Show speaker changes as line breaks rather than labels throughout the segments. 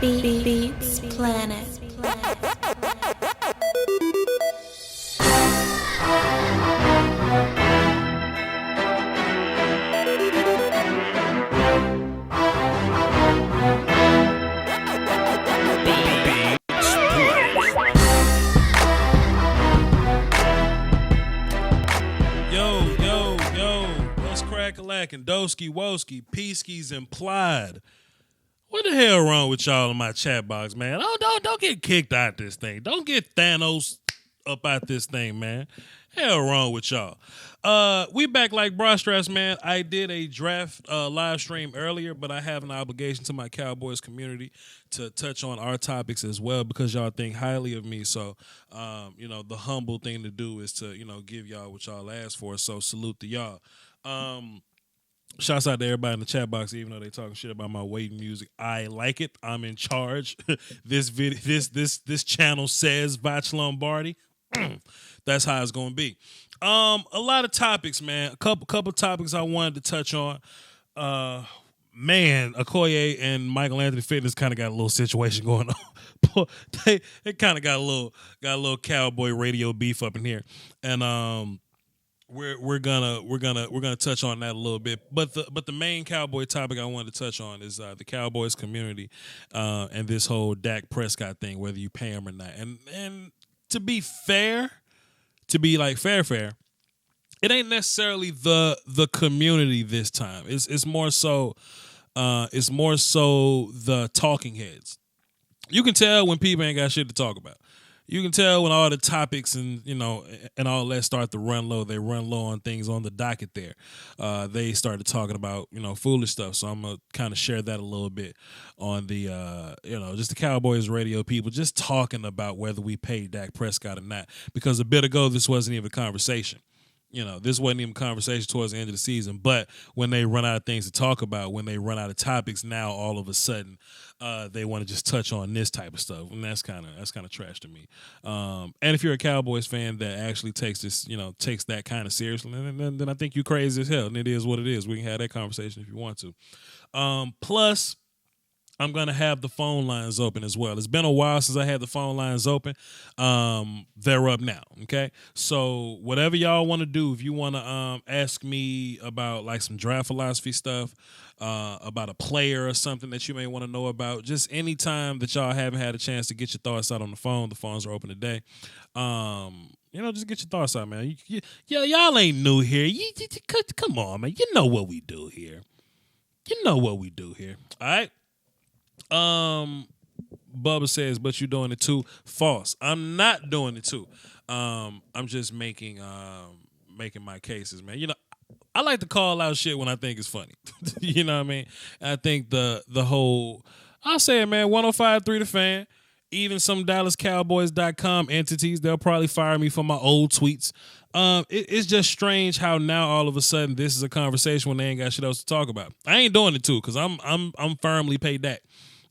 Beats Planet.
Lacking Doski Woski, Peaskies implied. What the hell wrong with y'all in my chat box, man? Don't get kicked out this thing. Don't get Thanos up out this thing, man. Hell wrong with y'all. We back like bra straps, man. I did a draft live stream earlier, but I have an obligation to my Cowboys community to touch on our topics as well because y'all think highly of me. So, the humble thing to do is to, give y'all what y'all asked for. So salute to y'all. Shouts out to everybody in the chat box, even though they talking shit about my waiting music. I like it. I'm in charge. This channel says Voch Lombardi. That's how it's gonna be. A lot of topics, man. A couple topics I wanted to touch on. Akoye and Michael Anthony Fitness kind of got a little situation going on. they kind of got a little cowboy radio beef up in here, and We're gonna touch on that a little bit, but the main Cowboy topic I wanted to touch on is the Cowboys community and this whole Dak Prescott thing, whether you pay him or not. And to be fair, fair, it ain't necessarily the community this time. It's more so the talking heads. You can tell when people ain't got shit to talk about. You can tell when all the topics and all that start to run low. They run low on things on the docket there. They started talking about foolish stuff. So I'm gonna kind of share that a little bit on the just the Cowboys radio people just talking about whether we paid Dak Prescott or not. Because a bit ago this wasn't even a conversation. This wasn't even a conversation towards the end of the season. But when they run out of things to talk about, when they run out of topics, now all of a sudden they want to just touch on this type of stuff, and that's kind of trash to me. And if you're a Cowboys fan that actually takes this, takes that kind of seriously, then I think you crazy as hell, and it is what it is. We can have that conversation if you want to. Plus, I'm going to have the phone lines open as well. It's been a while since I had the phone lines open. They're up now, okay? So whatever y'all want to do, if you want to ask me about like some draft philosophy stuff, about a player or something that you may want to know about, just any time that y'all haven't had a chance to get your thoughts out on the phones are open today. Just get your thoughts out, man. Y'all ain't new here. Come on, man. You know what we do here. All right? Bubba says, but you doing it too. False. I'm not doing it too. I'm just making my cases, man. I like to call out shit when I think it's funny. You know what I mean? I think the whole, I'll say it, man, 105.3 The Fan, even some DallasCowboys.com entities, they'll probably fire me for my old tweets. It's just strange how now all of a sudden this is a conversation when they ain't got shit else to talk about. I ain't doing it too because I'm firmly paid that.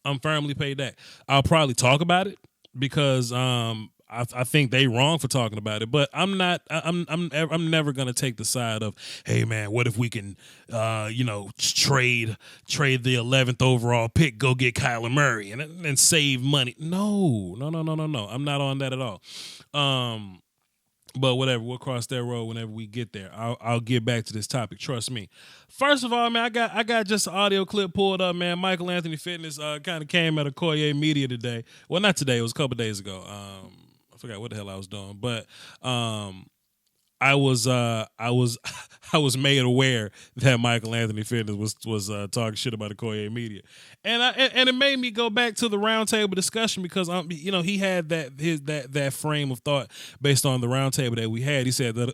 I'll probably talk about it because I think they wrong for talking about it, but I'm not. I'm never gonna take the side of, hey man, what if we can trade the 11th overall pick, go get Kyler Murray and save money. No. I'm not on that at all. But whatever, we'll cross that road whenever we get there. I'll get back to this topic. Trust me. First of all, man, I got just an audio clip pulled up, man. Michael Anthony Fitness kind of came at Okoye Media today. Well, not today. It was a couple days ago. I forgot what the hell I was doing, but I was I was made aware that Michael Anthony Fitness was talking shit about Akoye Media, and it made me go back to the roundtable discussion because he had that frame of thought based on the roundtable that we had. He said that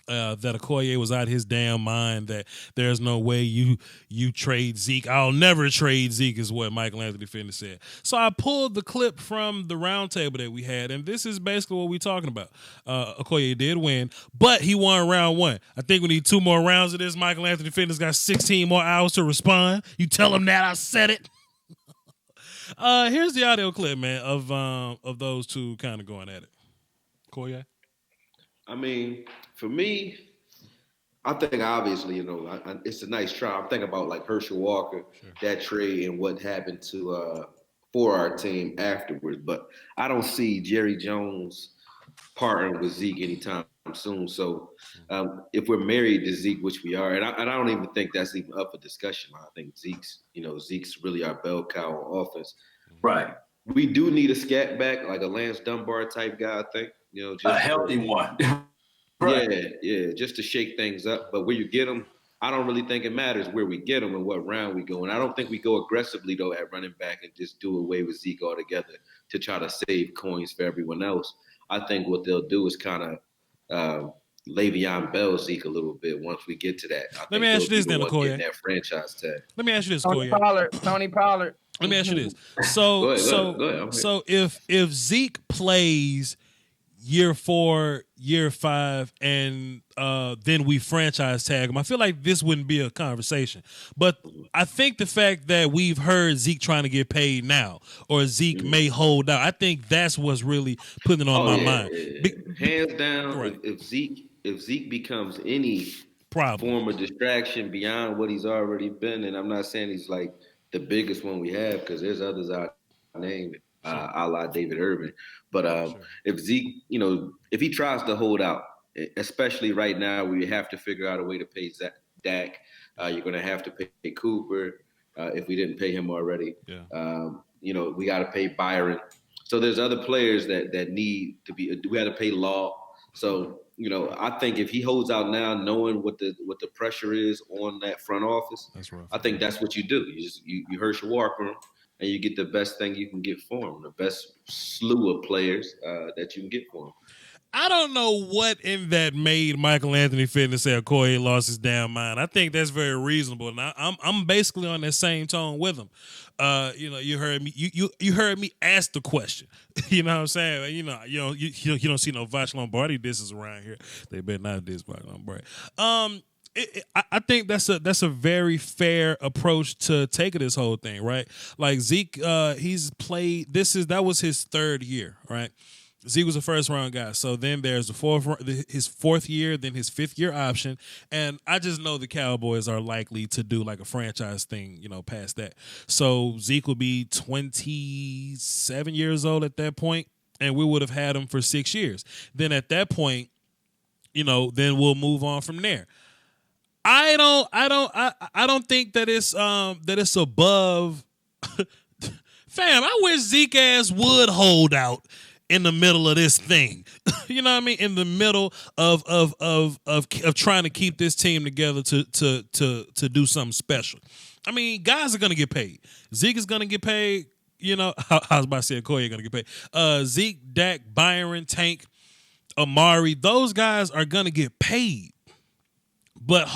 that Akoye was out his damn mind, that there's no way you trade Zeke. I'll never trade Zeke is what Michael Anthony Fitness said. So I pulled the clip from the roundtable that we had, and this is basically what we're talking about. Akoye did win, but he won round one. I think we need 2 more rounds of this. Michael Anthony Fitness got 16 more hours to respond. You tell him that I said it. Here's the audio clip, man, of those two kind of going at it. Akoye?
I mean, for me,
I think obviously, it's a nice try. I'm thinking about like Herschel Walker,
Sure.
that trade, and what happened to for our team afterwards. But I don't see Jerry Jones partnering with Zeke anytime soon. So if we're married to Zeke, which we are, and I don't even think that's even up for discussion. I think Zeke's really our bell cow on offense.
Right.
We do need a scat back, like a Lance Dunbar type guy. I think
A
just
healthy one.
yeah,
Right.
yeah, just to shake things up. But where you get them, I don't really think it matters where we get them and what round we go. And I don't think we go aggressively though at running back and just do away with Zeke altogether to try to save coins for everyone else. I think what they'll do is kind of Le'Veon Bell Zeke a little bit once we get to that. I
Let me
think
ask
he'll
you
be
this
the
then,
one getting
Akoye.
that franchise tag.
Let me ask you this,
Tony
Akoye.
Pollard. Tony Pollard.
Let me ask you this. So
Go ahead,
so
go ahead. I'm here.
so if Zeke plays year 4, year 5, and then we franchise tag him, I feel like this wouldn't be a conversation. But I think the fact that we've heard Zeke trying to get paid now, or Zeke may hold out, I think that's what's really putting it on
Oh
my
yeah,
mind.
yeah. Hands down.
Right.
If Zeke becomes any
Problem.
form of distraction beyond what he's already been, and I'm not saying he's like the biggest one we have because there's others I named, a
Sure.
la David Irvin. But
Sure.
if Zeke, if he tries to hold out, especially right now, we have to figure out a way to pay Dak. You're going to have to pay Cooper if we didn't pay him already.
Yeah.
We got to pay Byron. So there's other players that need to be. We got to pay Law. So I think if he holds out now, knowing what the pressure is on that front office,
That's rough.
I think that's what you do. You Herschel Walker him, and you get the best thing you can get for him, the best slew of players that you can get for him.
I don't know what in that made Michael Anthony Fitness say Okoye lost his damn mind. I think that's very reasonable, and I'm basically on that same tone with him. You heard me. You heard me ask the question. You know what I'm saying? You don't see no Voch Lombardi disses around here. They better not diss Voch Lombardi. I think that's a very fair approach to taking this whole thing, right? Like Zeke, he's played. That was his 3rd year, right? Zeke was a first round guy. So then there's his 4th year, then his 5th year option. And I just know the Cowboys are likely to do like a franchise thing, past that. So Zeke will be 27 years old at that point, and we would have had him for 6 years. Then at that point, then we'll move on from there. I don't think that it's above fam. I wish Zeke ass would hold out in the middle of this thing. You know what I mean? In the middle of trying to keep this team together to do something special. I mean, guys are gonna get paid. Zeke is gonna get paid. I was about to say Akoye gonna get paid. Zeke, Dak, Byron, Tank, Amari, those guys are gonna get paid. But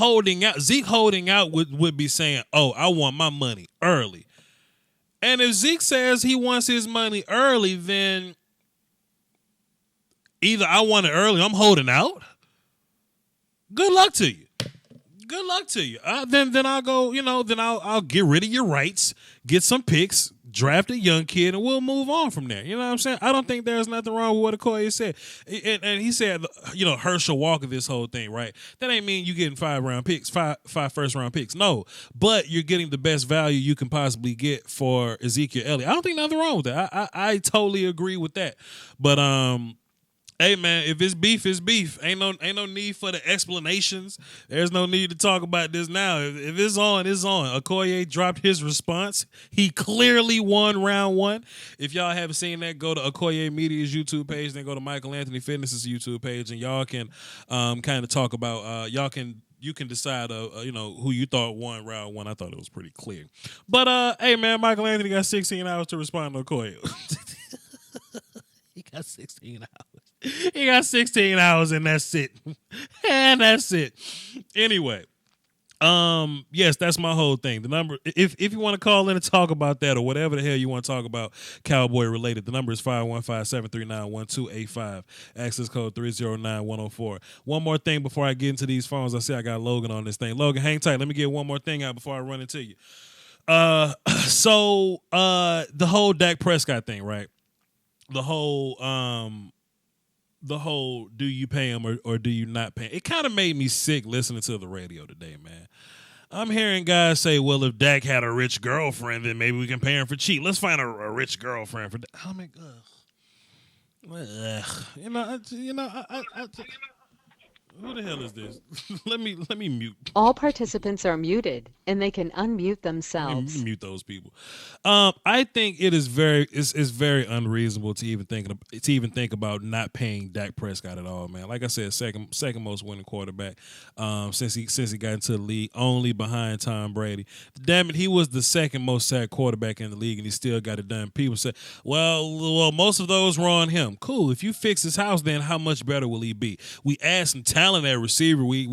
Zeke holding out would be saying, "Oh, I want my money early." And if Zeke says he wants his money early, then either I want it early, I'm holding out. Good luck to you. Good luck to you. Then I'll go. Then I'll get rid of your rights, get some picks, draft a young kid, and we'll move on from there. You know what I'm saying? I don't think there's nothing wrong with what Akoye said. And he said, Herschel Walker, this whole thing, right? That ain't mean you getting 5 first round picks. No, but you're getting the best value you can possibly get for Ezekiel Elliott. I don't think nothing wrong with that. I totally agree with that. But hey man, if it's beef, it's beef. Ain't no need for the explanations. There's no need to talk about this now. If it's on, it's on. Akoye dropped his response. He clearly won round 1. If y'all haven't seen that, go to Akoye Media's YouTube page, then go to Michael Anthony Fitness's YouTube page, and y'all can kind of talk about you can decide who you thought won round 1. I thought it was pretty clear. But hey man, Michael Anthony got 16 hours to respond to Akoye. He got 16 hours. He got 16 hours and that's it. And that's it. Anyway, yes, that's my whole thing. The number, if you want to call in and talk about that or whatever the hell you want to talk about Cowboy related, the number is 515-739-1285. Access code 309104. One more thing before I get into these phones. I see I got Logan on this thing. Logan, hang tight. Let me get one more thing out before I run into you. So the whole Dak Prescott thing, right? The whole the whole do you pay him or do you not pay him? It kind of made me sick listening to the radio today, man. I'm hearing guys say, well, if Dak had a rich girlfriend, then maybe we can pay him for cheap. Let's find a rich girlfriend for Dak. I mean, who the hell is this? let me mute.
All participants are muted, and they can unmute
Let me
themselves.
mute those people. I think it is it's very unreasonable to even think about not paying Dak Prescott at all, man. Like I said, second most winning quarterback since he got into the league, only behind Tom Brady. Damn it, he was the second most sacked quarterback in the league, and he still got it done. People say, well, most of those were on him. Cool. If you fix his house, then how much better will he be? We add some talent at receiver. We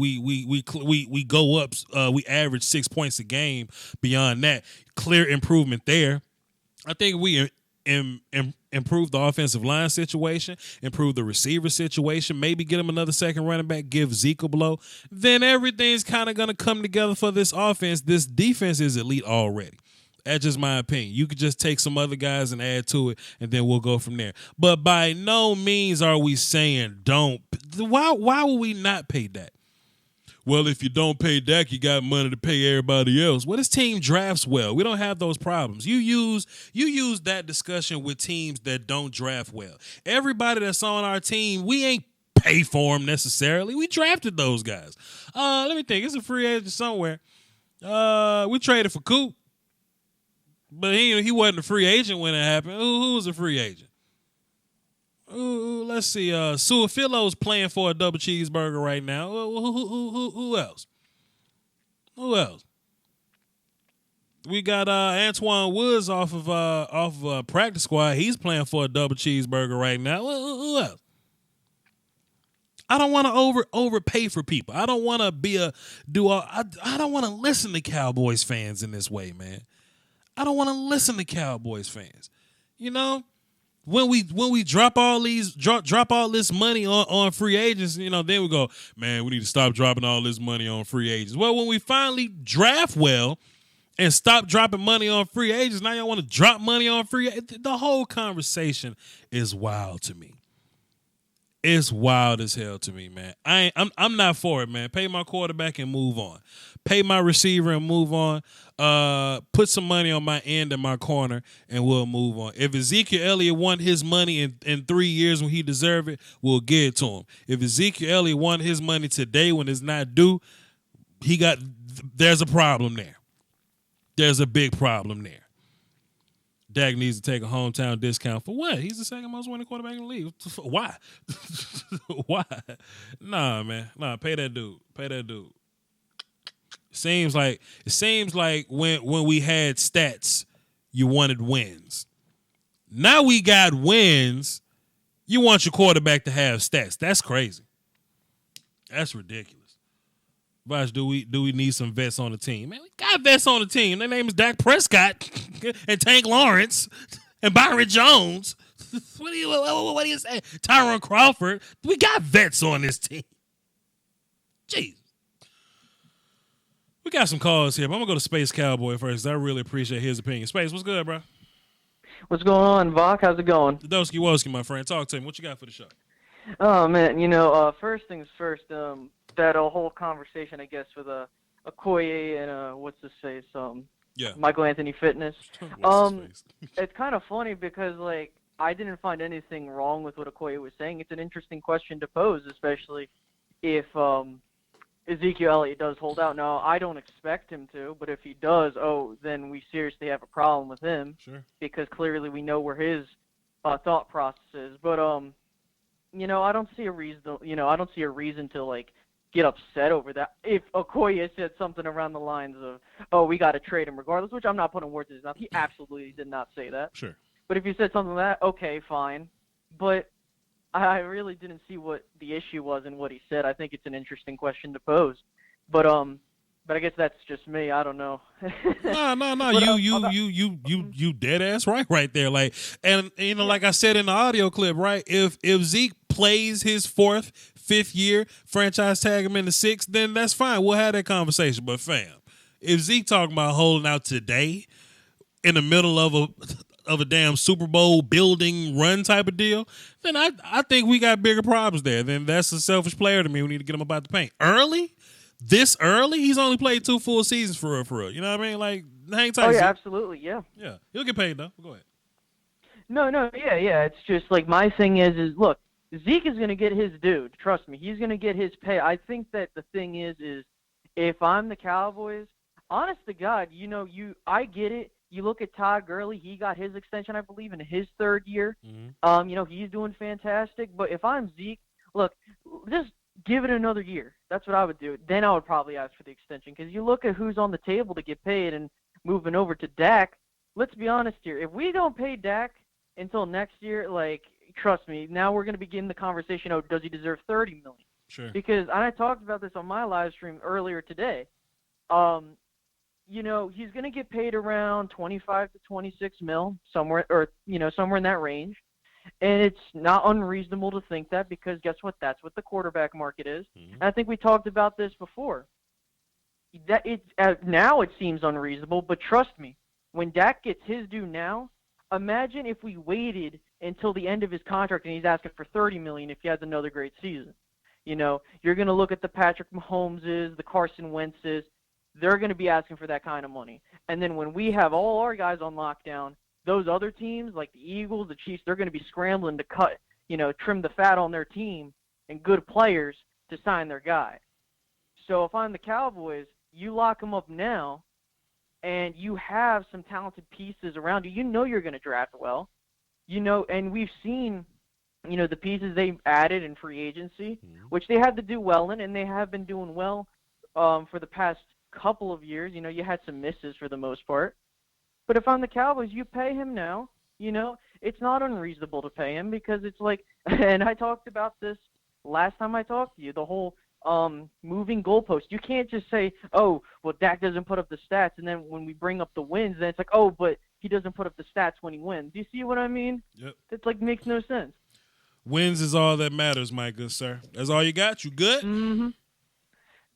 go up. We average 6 points a game. Beyond that, clear improvement there. I think we improve the offensive line situation, improve the receiver situation, maybe get him another second running back, give Zeke a blow. Then everything's kind of going to come together for this offense. This defense is elite already. That's just my opinion. You could just take some other guys and add to it, and then we'll go from there. But by no means are we saying don't. Why would we not pay Dak? Well, if you don't pay Dak, you got money to pay everybody else. Well, this team drafts well. We don't have those problems. You use that discussion with teams that don't draft well. Everybody that's on our team, we ain't pay for them necessarily. We drafted those guys. Let me think. It's a free agent somewhere. We traded for Coop, but he wasn't a free agent when it happened. Who was a free agent? Ooh, let's see. Suafilo's playing for a double cheeseburger right now. Who else? Who else? We got Antoine Woods off of practice squad. He's playing for a double cheeseburger right now. Who else? I don't want to overpay for people. I don't want to I don't want to listen to Cowboys fans in this way, man. I don't want to listen to Cowboys fans. You know? When we drop all this money on free agents, then we go, man, we need to stop dropping all this money on free agents. Well, when we finally draft well and stop dropping money on free agents, now y'all want to drop money on free agents. The whole conversation is wild to me. It's wild as hell to me, man. I'm not for it, man. Pay my quarterback and move on. Pay my receiver and move on. Put some money on my end and my corner, and we'll move on. If Ezekiel Elliott want his money in 3 years when he deserve it, we'll give it to him. If Ezekiel Elliott want his money today when it's not due, there's a problem there. There's a big problem there. Dak needs to take a hometown discount for what? He's the second most winning quarterback in the league. Why? Why? Nah, man. Nah, pay that dude. Pay that dude. It seems like when we had stats, you wanted wins. Now we got wins. You want your quarterback to have stats. That's crazy. That's ridiculous. Voch, do we need some vets on the team? Man, we got vets on the team. Their name is Dak Prescott and Tank Lawrence and Byron Jones. What do you say? Tyron Crawford. We got vets on this team. Jeez. We got some calls here, but I'm going to go to Space Cowboy first. I really appreciate his opinion. Space, what's good, bro?
What's going on, Voch? How's it going?
Dosky Woski, my friend. Talk to me. What you got for the show?
Oh, man, first things first, that whole conversation, I guess, with Akoye and, what's his face,
Yeah.
Michael Anthony Fitness. It's kind of funny because, I didn't find anything wrong with what Okoye was saying. It's an interesting question to pose, especially if Ezekiel Elliott does hold out. Now, I don't expect him to, but if he does, then we seriously have a problem with him.
Sure.
Because clearly we know where his thought process is. But I don't see a reason. I don't see a reason to get upset over that. If Okoye said something around the lines of, we got to trade him regardless, which I'm not putting words in his mouth. He absolutely did not say that.
Sure.
But if you said something like that, okay, fine. But I really didn't see what the issue was in what he said. I think it's an interesting question to pose. But I guess that's just me. I don't know.
No. You dead ass right there. Like I said in the audio clip, right? If Zeke plays his fifth year, franchise tag him in the sixth, then that's fine. We'll have that conversation. But fam, if Zeke talking about holding out today in the middle of of a damn Super Bowl building run type of deal, then I think we got bigger problems there. Then that's a selfish player to me. We need to get him about the paint early. This early, he's only played 2 full seasons for real, for real. You know what I mean? Like, hang tight.
Oh yeah,
Zeke.
absolutely, yeah.
Yeah, he'll get paid though. Go ahead.
No, yeah. It's just like my thing is look, Zeke is gonna get his due. Trust me, he's gonna get his pay. I think that the thing is if I'm the Cowboys, honest to God, I get it. You look at Todd Gurley, he got his extension, I believe, in his 3rd year.
Mm-hmm.
He's doing fantastic. But if I'm Zeke, look, just give it another year. That's what I would do. Then I would probably ask for the extension because you look at who's on the table to get paid and moving over to Dak. Let's be honest here. If we don't pay Dak until next year, like, trust me, now we're going to begin the conversation, does he deserve $30 million?
Sure.
Because I talked about this on my live stream earlier today. He's going to get paid around 25 to 26 mil, somewhere in that range. And it's not unreasonable to think that because guess what? That's what the quarterback market is.
Mm-hmm.
And I think we talked about this before. Now it seems unreasonable, but trust me, when Dak gets his due now, imagine if we waited until the end of his contract and he's asking for $30 million if he has another great season. You're going to look at the Patrick Mahomeses, the Carson Wentzes. They're going to be asking for that kind of money. And then when we have all our guys on lockdown, those other teams like the Eagles, the Chiefs, they're going to be scrambling to trim the fat on their team and good players to sign their guy. So if I'm the Cowboys, you lock them up now, and you have some talented pieces around you. You're going to draft well. And we've seen, the pieces they added in free agency, which they had to do well in, and they have been doing well for the past couple of years. You had some misses for the most part. But if I'm the Cowboys, you pay him now. It's not unreasonable to pay him because it's like, and I talked about this last time I talked to you, the whole moving goalpost. You can't just say, oh, well, Dak doesn't put up the stats, and then when we bring up the wins, then it's like, oh, but he doesn't put up the stats when he wins. Do you see what I mean?
Yep.
It's like makes no sense.
Wins is all that matters, my good sir. That's all you got? You good?
Mm-hmm.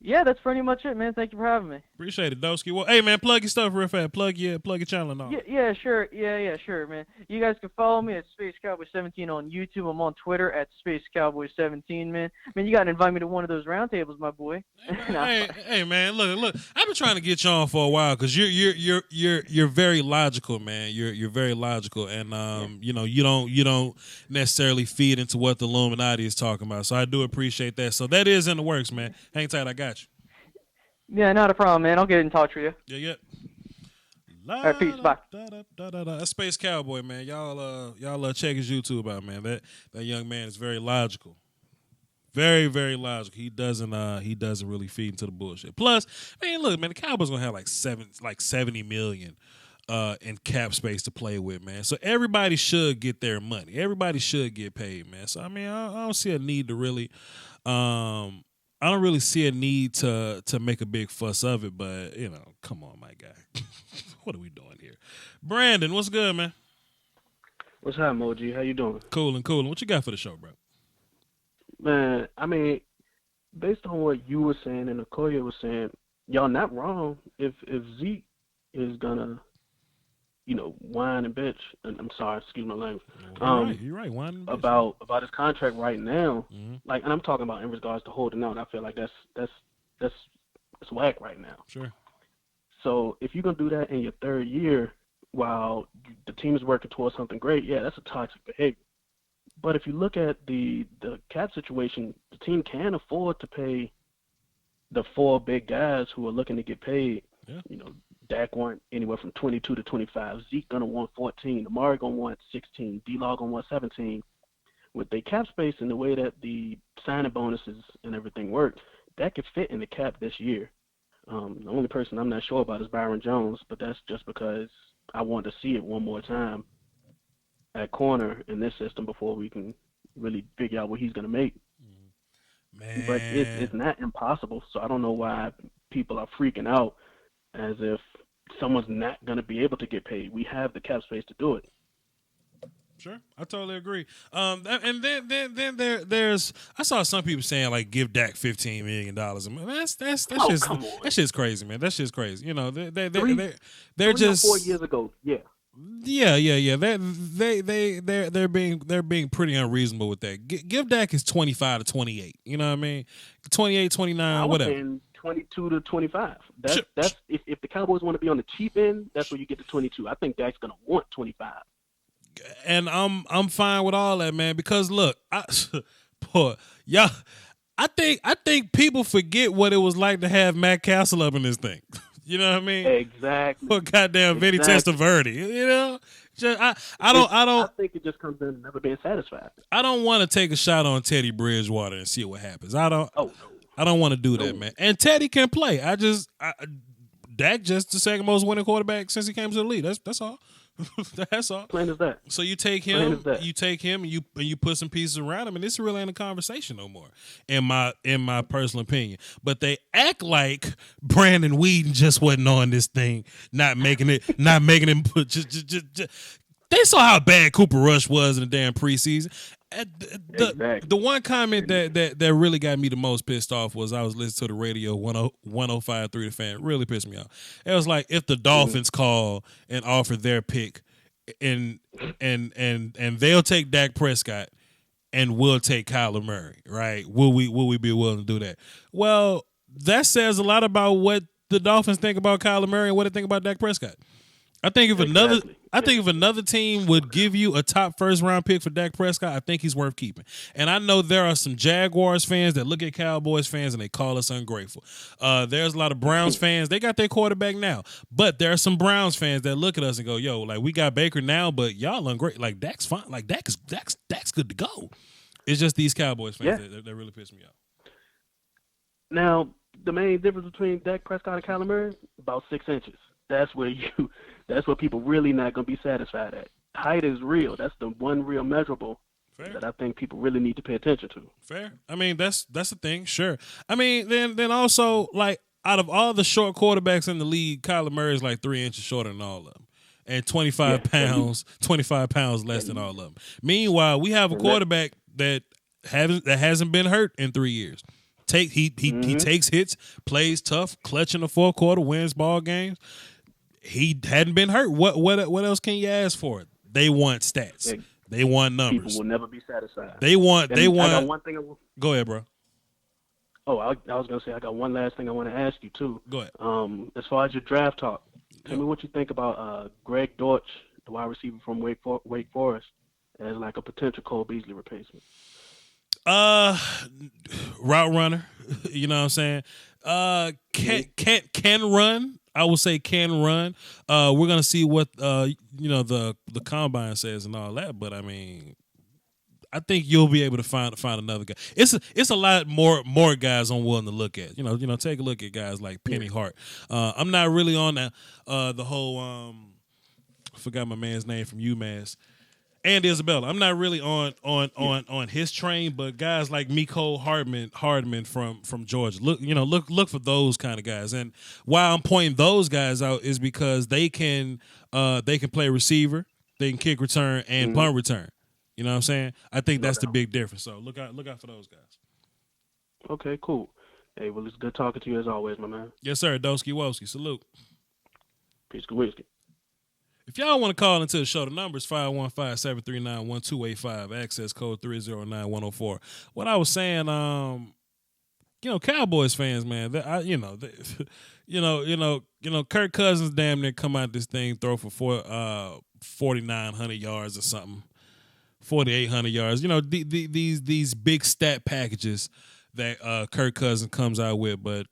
Yeah, that's pretty much it, man. Thank you for having me.
Appreciate it, Doski. Well, hey, man, plug your stuff real fast. Plug your channel and all.
Yeah, sure. Yeah, sure, man. You guys can follow me at Space Cowboy 17 on YouTube. I'm on Twitter at Space Cowboy 17, man. Man, you got to invite me to one of those roundtables, my boy.
Hey, man, look. I've been trying to get you on for a while because you're very logical, man. You're very logical, and you don't necessarily feed into what the Illuminati is talking about. So I do appreciate that. So that is in the works, man. Hang tight, I got you.
Yeah, not a problem, man. I'll get in touch with you.
Yeah.
All right, peace. Bye.
That's Space Cowboy, man. Y'all check his YouTube out, man. That young man is very logical. Very, very logical. He doesn't really feed into the bullshit. Plus, man, look, man, the Cowboys gonna have like 70 million in cap space to play with, man. So everybody should get their money. Everybody should get paid, man. So I mean, I don't see a need to really I don't really see a need to make a big fuss of it, but, come on, my guy. What are we doing here? Brandon, what's good, man?
What's up, Moji? How you doing?
Coolin'. What you got for the show, bro?
Man, I mean, based on what you were saying and Akoye was saying, y'all not wrong. If Zeke is gonna, whine and bitch, and I'm sorry, excuse my language.
You're right. Whine and bitch.
About his contract right now,
mm-hmm.
and I'm talking about in regards to holding out. I feel like that's whack right now.
Sure.
So if you're gonna do that in your 3rd year while the team is working towards something great, yeah, that's a toxic behavior. But if you look at the cap situation, the team can afford to pay the 4 big guys who are looking to get paid.
Yeah.
Dak want anywhere from 22 to 25. Zeke gonna want 14. Amari gonna want 16. D-Law gonna want 17. With the cap space and the way that the signing bonuses and everything work, that could fit in the cap this year. The only person I'm not sure about is Byron Jones, but that's just because I want to see it one more time at corner in this system before we can really figure out what he's gonna make.
Man.
But it's not impossible, so I don't know why people are freaking out as if someone's not going to be able to get paid. We have the cap space to do it.
Sure, I totally agree. And then there's I saw some people saying like give Dak $15 million. Man, that shit's crazy, man. That shit's crazy. They're
Three
just
or 4 years ago, yeah.
Yeah. They're being pretty unreasonable with that. Give Dak his 25 to 28. You know what I mean? 28, 29,
I was
whatever.
saying 22 to 25.
Sure.
That's if the Cowboys want to be on the cheap end, that's where you get to 22. I think Dak's gonna want 25.
And I'm fine with all that, man. Because look, boy, y'all, I think people forget what it was like to have Matt Castle up in this thing. You know what I mean?
Exactly.
Or goddamn Vinny Testaverde. You know,
I think it just comes down to never being satisfied.
I don't want to take a shot on Teddy Bridgewater and see what happens. I don't want to do that, man. And Teddy can play. Dak just the second most winning quarterback since he came to the league. That's all. That's all.
Plain as that.
So you take him, and you put some pieces around him, and this really ain't a conversation no more, in my personal opinion. But they act like Brandon Whedon just wasn't on this thing, not making him put just. They saw how bad Cooper Rush was in the damn preseason. The one comment that really got me the most pissed off was I was listening to the radio 105.3 The Fan. It really pissed me off. It was like if the Dolphins call and offer their pick and they'll take Dak Prescott and we'll take Kyler Murray, right? Will we be willing to do that? Well, that says a lot about what the Dolphins think about Kyler Murray and what they think about Dak Prescott. I think if another team would give you a top first round pick for Dak Prescott, I think he's worth keeping. And I know there are some Jaguars fans that look at Cowboys fans and they call us ungrateful. There's a lot of Browns fans. They got their quarterback now, but there are some Browns fans that look at us and go, "Yo, like we got Baker now, but y'all ungrateful. Like Dak's fine. Like Dak's good to go." It's just these Cowboys fans that really piss me off.
Now, the main difference between Dak Prescott and Kyler Murray, about 6 inches. That's where people really not gonna be satisfied at. Height is real. That's the one real measurable that I think people really need to pay attention to.
Fair. I mean, that's the thing. Sure. I mean, then also like out of all the short quarterbacks in the league, Kyler Murray is like 3 inches shorter than all of them, and 25 pounds less than all of them. Meanwhile, we have a quarterback that hasn't been hurt in 3 years. He takes hits, plays tough, clutch in the fourth quarter, wins ball games. He hadn't been hurt. What else can you ask for? They want stats. They want numbers.
People will never be satisfied.
They want.
I got one thing.
Go ahead, bro.
Oh, I was gonna say I got one last thing I want to ask you too.
Go ahead.
As far as your draft talk, tell me what you think about Greg Dortch, the wide receiver from Wake Forest, as like a potential Cole Beasley replacement.
Route runner. You know what I'm saying? Can run. I would say can run. We're gonna see what the combine says and all that, but I mean, I think you'll be able to find another guy. It's a lot more guys I'm willing to look at. You know, take a look at guys like Penny Hart. I'm not really on the whole I forgot my man's name from UMass. And Isabella. I'm not really on his train, but guys like Mecole Hardman from Georgia. Look for those kind of guys. And why I'm pointing those guys out is because they can play receiver, they can kick return and punt return. You know what I'm saying? I think that's the big difference. So look out for those guys.
Okay, cool. Hey, well, it's good talking to you as always, my man.
Yes, sir. Doski Woski. Salute.
Peace to whiskey.
If y'all want to call into the show, the number is 515-739-1285, access code 309-104. What I was saying, Cowboys fans, man, Kirk Cousins damn near come out this thing, throw for 4,900 yards or something, 4,800 yards. These big stat packages that Kirk Cousins comes out with, but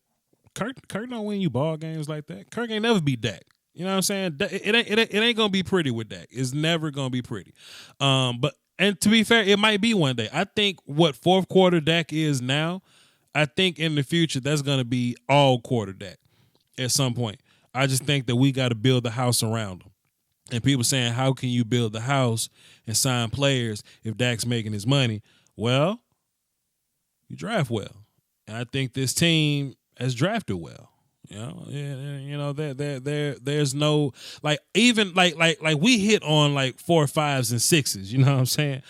Kirk don't win you ball games like that. Kirk ain't never beat Dak. You know what I'm saying? It ain't gonna be pretty with Dak. It's never gonna be pretty. But to be fair, it might be one day. I think what fourth quarter Dak is now, I think in the future that's gonna be all quarter Dak at some point. I just think that we got to build the house around him. And people saying, how can you build the house and sign players if Dak's making his money? Well, you draft well, and I think this team has drafted well. There's no even we hit on like 4, 5s and 6s. You know what I'm saying?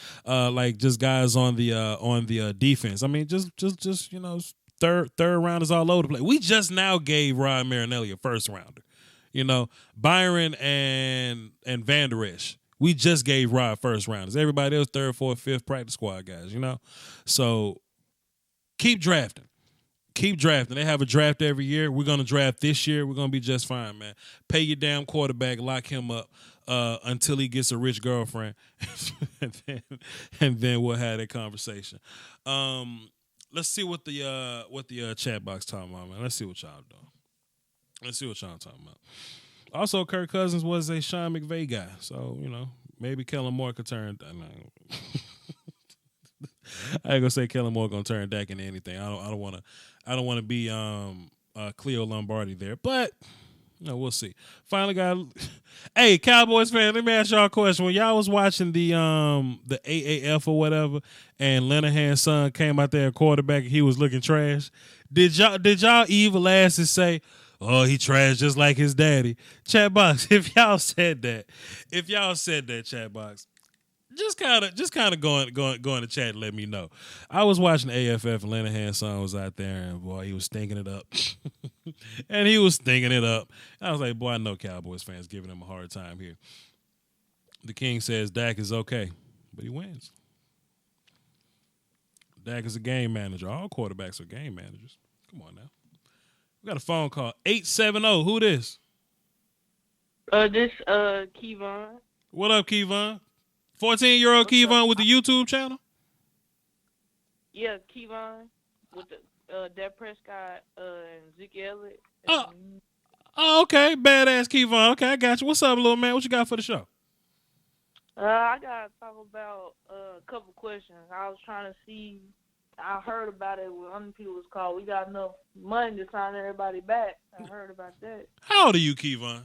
Just guys on the defense. I mean, just third rounders all over the place. We just now gave Ryan Marinelli a first rounder. You know, Byron and Van Der Esch. We just gave Rod first rounders. Everybody else third, fourth, fifth practice squad guys, you know? So keep drafting. Keep drafting. They have a draft every year. We're going to draft this year. We're going to be just fine, man. Pay your damn quarterback, lock him up until he gets a rich girlfriend. and then we'll have that conversation. Let's see what the chat box talking about, man. Let's see what y'all doing. Let's see what y'all talking about. Also, Kirk Cousins was a Sean McVay guy, so you know maybe Kellen Moore could turn. I ain't gonna say Kellen Moore gonna turn Dak into anything. I don't want to be Cleo Lombardi there, but you know, we'll see. Finally got. Hey, Cowboys fan, let me ask y'all a question. When y'all was watching the AAF or whatever, and Linehan's son came out there at quarterback and he was looking trash, did y'all evil asses say, "Oh, he trash just like his daddy"? Chat box, if y'all said that, chat box, just kind of going to chat and let me know. I was watching AFF and Linehan's son was out there and boy, he was stinking it up. And he was stinking it up. I was like, boy, I know Cowboys fans giving him a hard time here. The King says Dak is okay, but he wins. Dak is a game manager. All quarterbacks are game managers. Come on now. We got a phone call. 870. Who this?
This Kevon.
What up, Kevon? 14-year-old Kevon with the YouTube channel?
Yeah, Kevon with the Dak Prescott and Zeke Elliott.
Oh, okay. Badass Kevon. Okay, I got you. What's up, little man? What you got for the show?
I got to talk about a couple questions. I was trying to see. I heard about it when other people was called. We got enough money to sign everybody back. I heard about that.
How old are you, Kevon?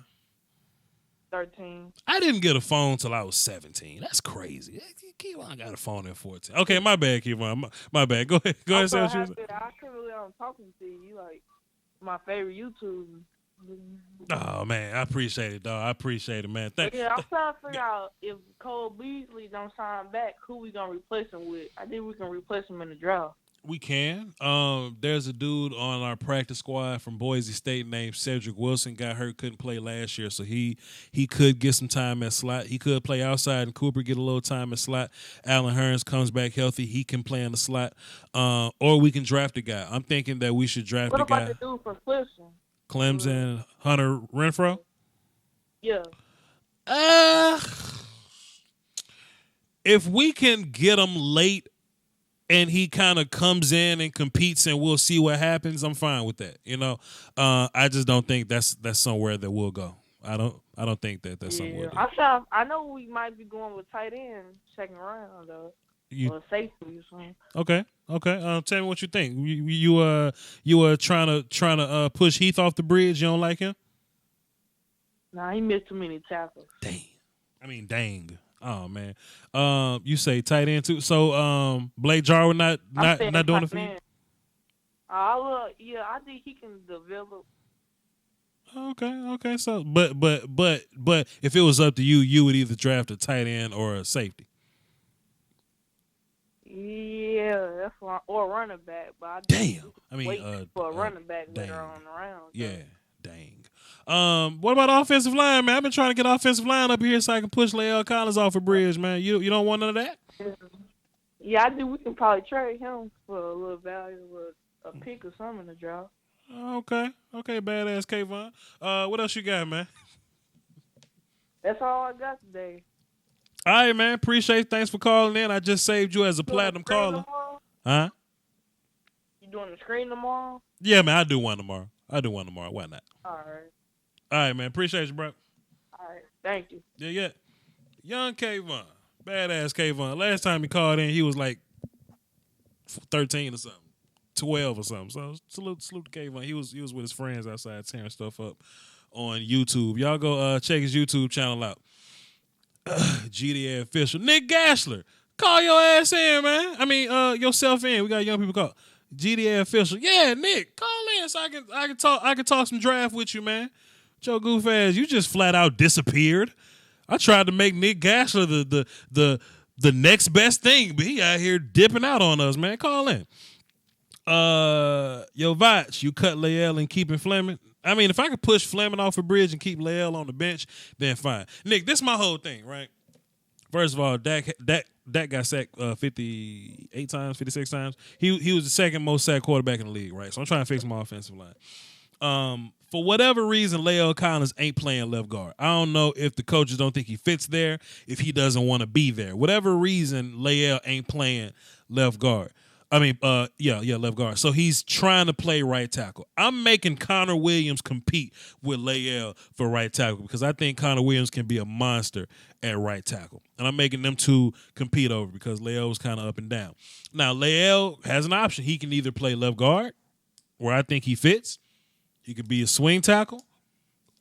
13.
I didn't get a phone till I was 17. That's crazy. Kevon got a phone at 14. Okay, my bad, Kevon. My bad. Go ahead. Go ahead. Say what you was.
I can't believe I'm talking to you. You like my favorite YouTuber.
Oh man, I appreciate it, dog. I appreciate it, man.
Yeah, I'm trying to figure out if Cole Beasley don't sign back, who we gonna replace him with? I think we can replace him in the draft.
We can. There's a dude on our practice squad from Boise State named Cedric Wilson. Got hurt, couldn't play last year, so he could get some time at slot. He could play outside, and Cooper get a little time at slot. Allen Hurns comes back healthy, he can play in the slot. Or we can draft a guy. I'm thinking that we should draft a guy.
What about the dude for Clemson?
Clemson, Hunter Renfro?
Yeah.
If we can get him late and he kind of comes in and competes and we'll see what happens, I'm fine with that. You know, I just don't think that's somewhere that we'll go. I don't think that's something we'll do.
I know we might be going with tight end second round though. Or safety or something.
Okay. Tell me what you think. You trying to push Heath off the bridge? You don't like him?
Nah, he missed too many tackles.
Dang. Oh man. You say tight end too. So Blake Jarwin not doing it for you?
I think he can develop.
Okay. So but if it was up to you, you would either draft a tight end or a safety.
Yeah, that's why, or a running back. But wait for a running back later on in the round.
Yeah, dang. What about offensive line, man? I've been trying to get offensive line up here so I can push Lael Collins off a bridge, man. You don't want none of that?
Yeah, I think we can probably trade him for a little value with a pick or something in the draft.
Okay, badass Kayvon. What else you got, man?
That's all I got today.
All right, man. Appreciate it. Thanks for calling in. I just saved you as a platinum caller. Huh?
You doing the screen tomorrow?
Yeah, man. I do one tomorrow. Why not?
All
right, man. Appreciate you, bro.
All right. Thank you.
Yeah. Young Kayvon. Badass Kayvon. Last time he called in, he was like 13 or something. 12 or something. So salute to Kayvon. He was with his friends outside tearing stuff up on YouTube. Y'all go check his YouTube channel out. GDA official Nick Gashler, call your ass in, man. I mean, yourself in. We got young people call GDA official. Yeah, Nick, call in so I can talk some draft with you, man. Joe goof ass, you just flat out disappeared. I tried to make Nick Gashler the next best thing, but he out here dipping out on us, man. Call in. Voch, you cut Leal and keeping Fleming. I mean, if I could push Fleming off a bridge and keep Leal on the bench, then fine. Nick, this is my whole thing, right? First of all, Dak got sacked 58 times, 56 times. He was the second most sacked quarterback in the league, right? So I'm trying to fix my offensive line. For whatever reason, La'el Collins ain't playing left guard. I don't know if the coaches don't think he fits there, if he doesn't want to be there. Whatever reason, La'el ain't playing left guard. Left guard. So he's trying to play right tackle. I'm making Connor Williams compete with La'el for right tackle because I think Connor Williams can be a monster at right tackle. And I'm making them two compete over because La'el was kind of up and down. Now, La'el has an option. He can either play left guard, where I think he fits. He could be a swing tackle,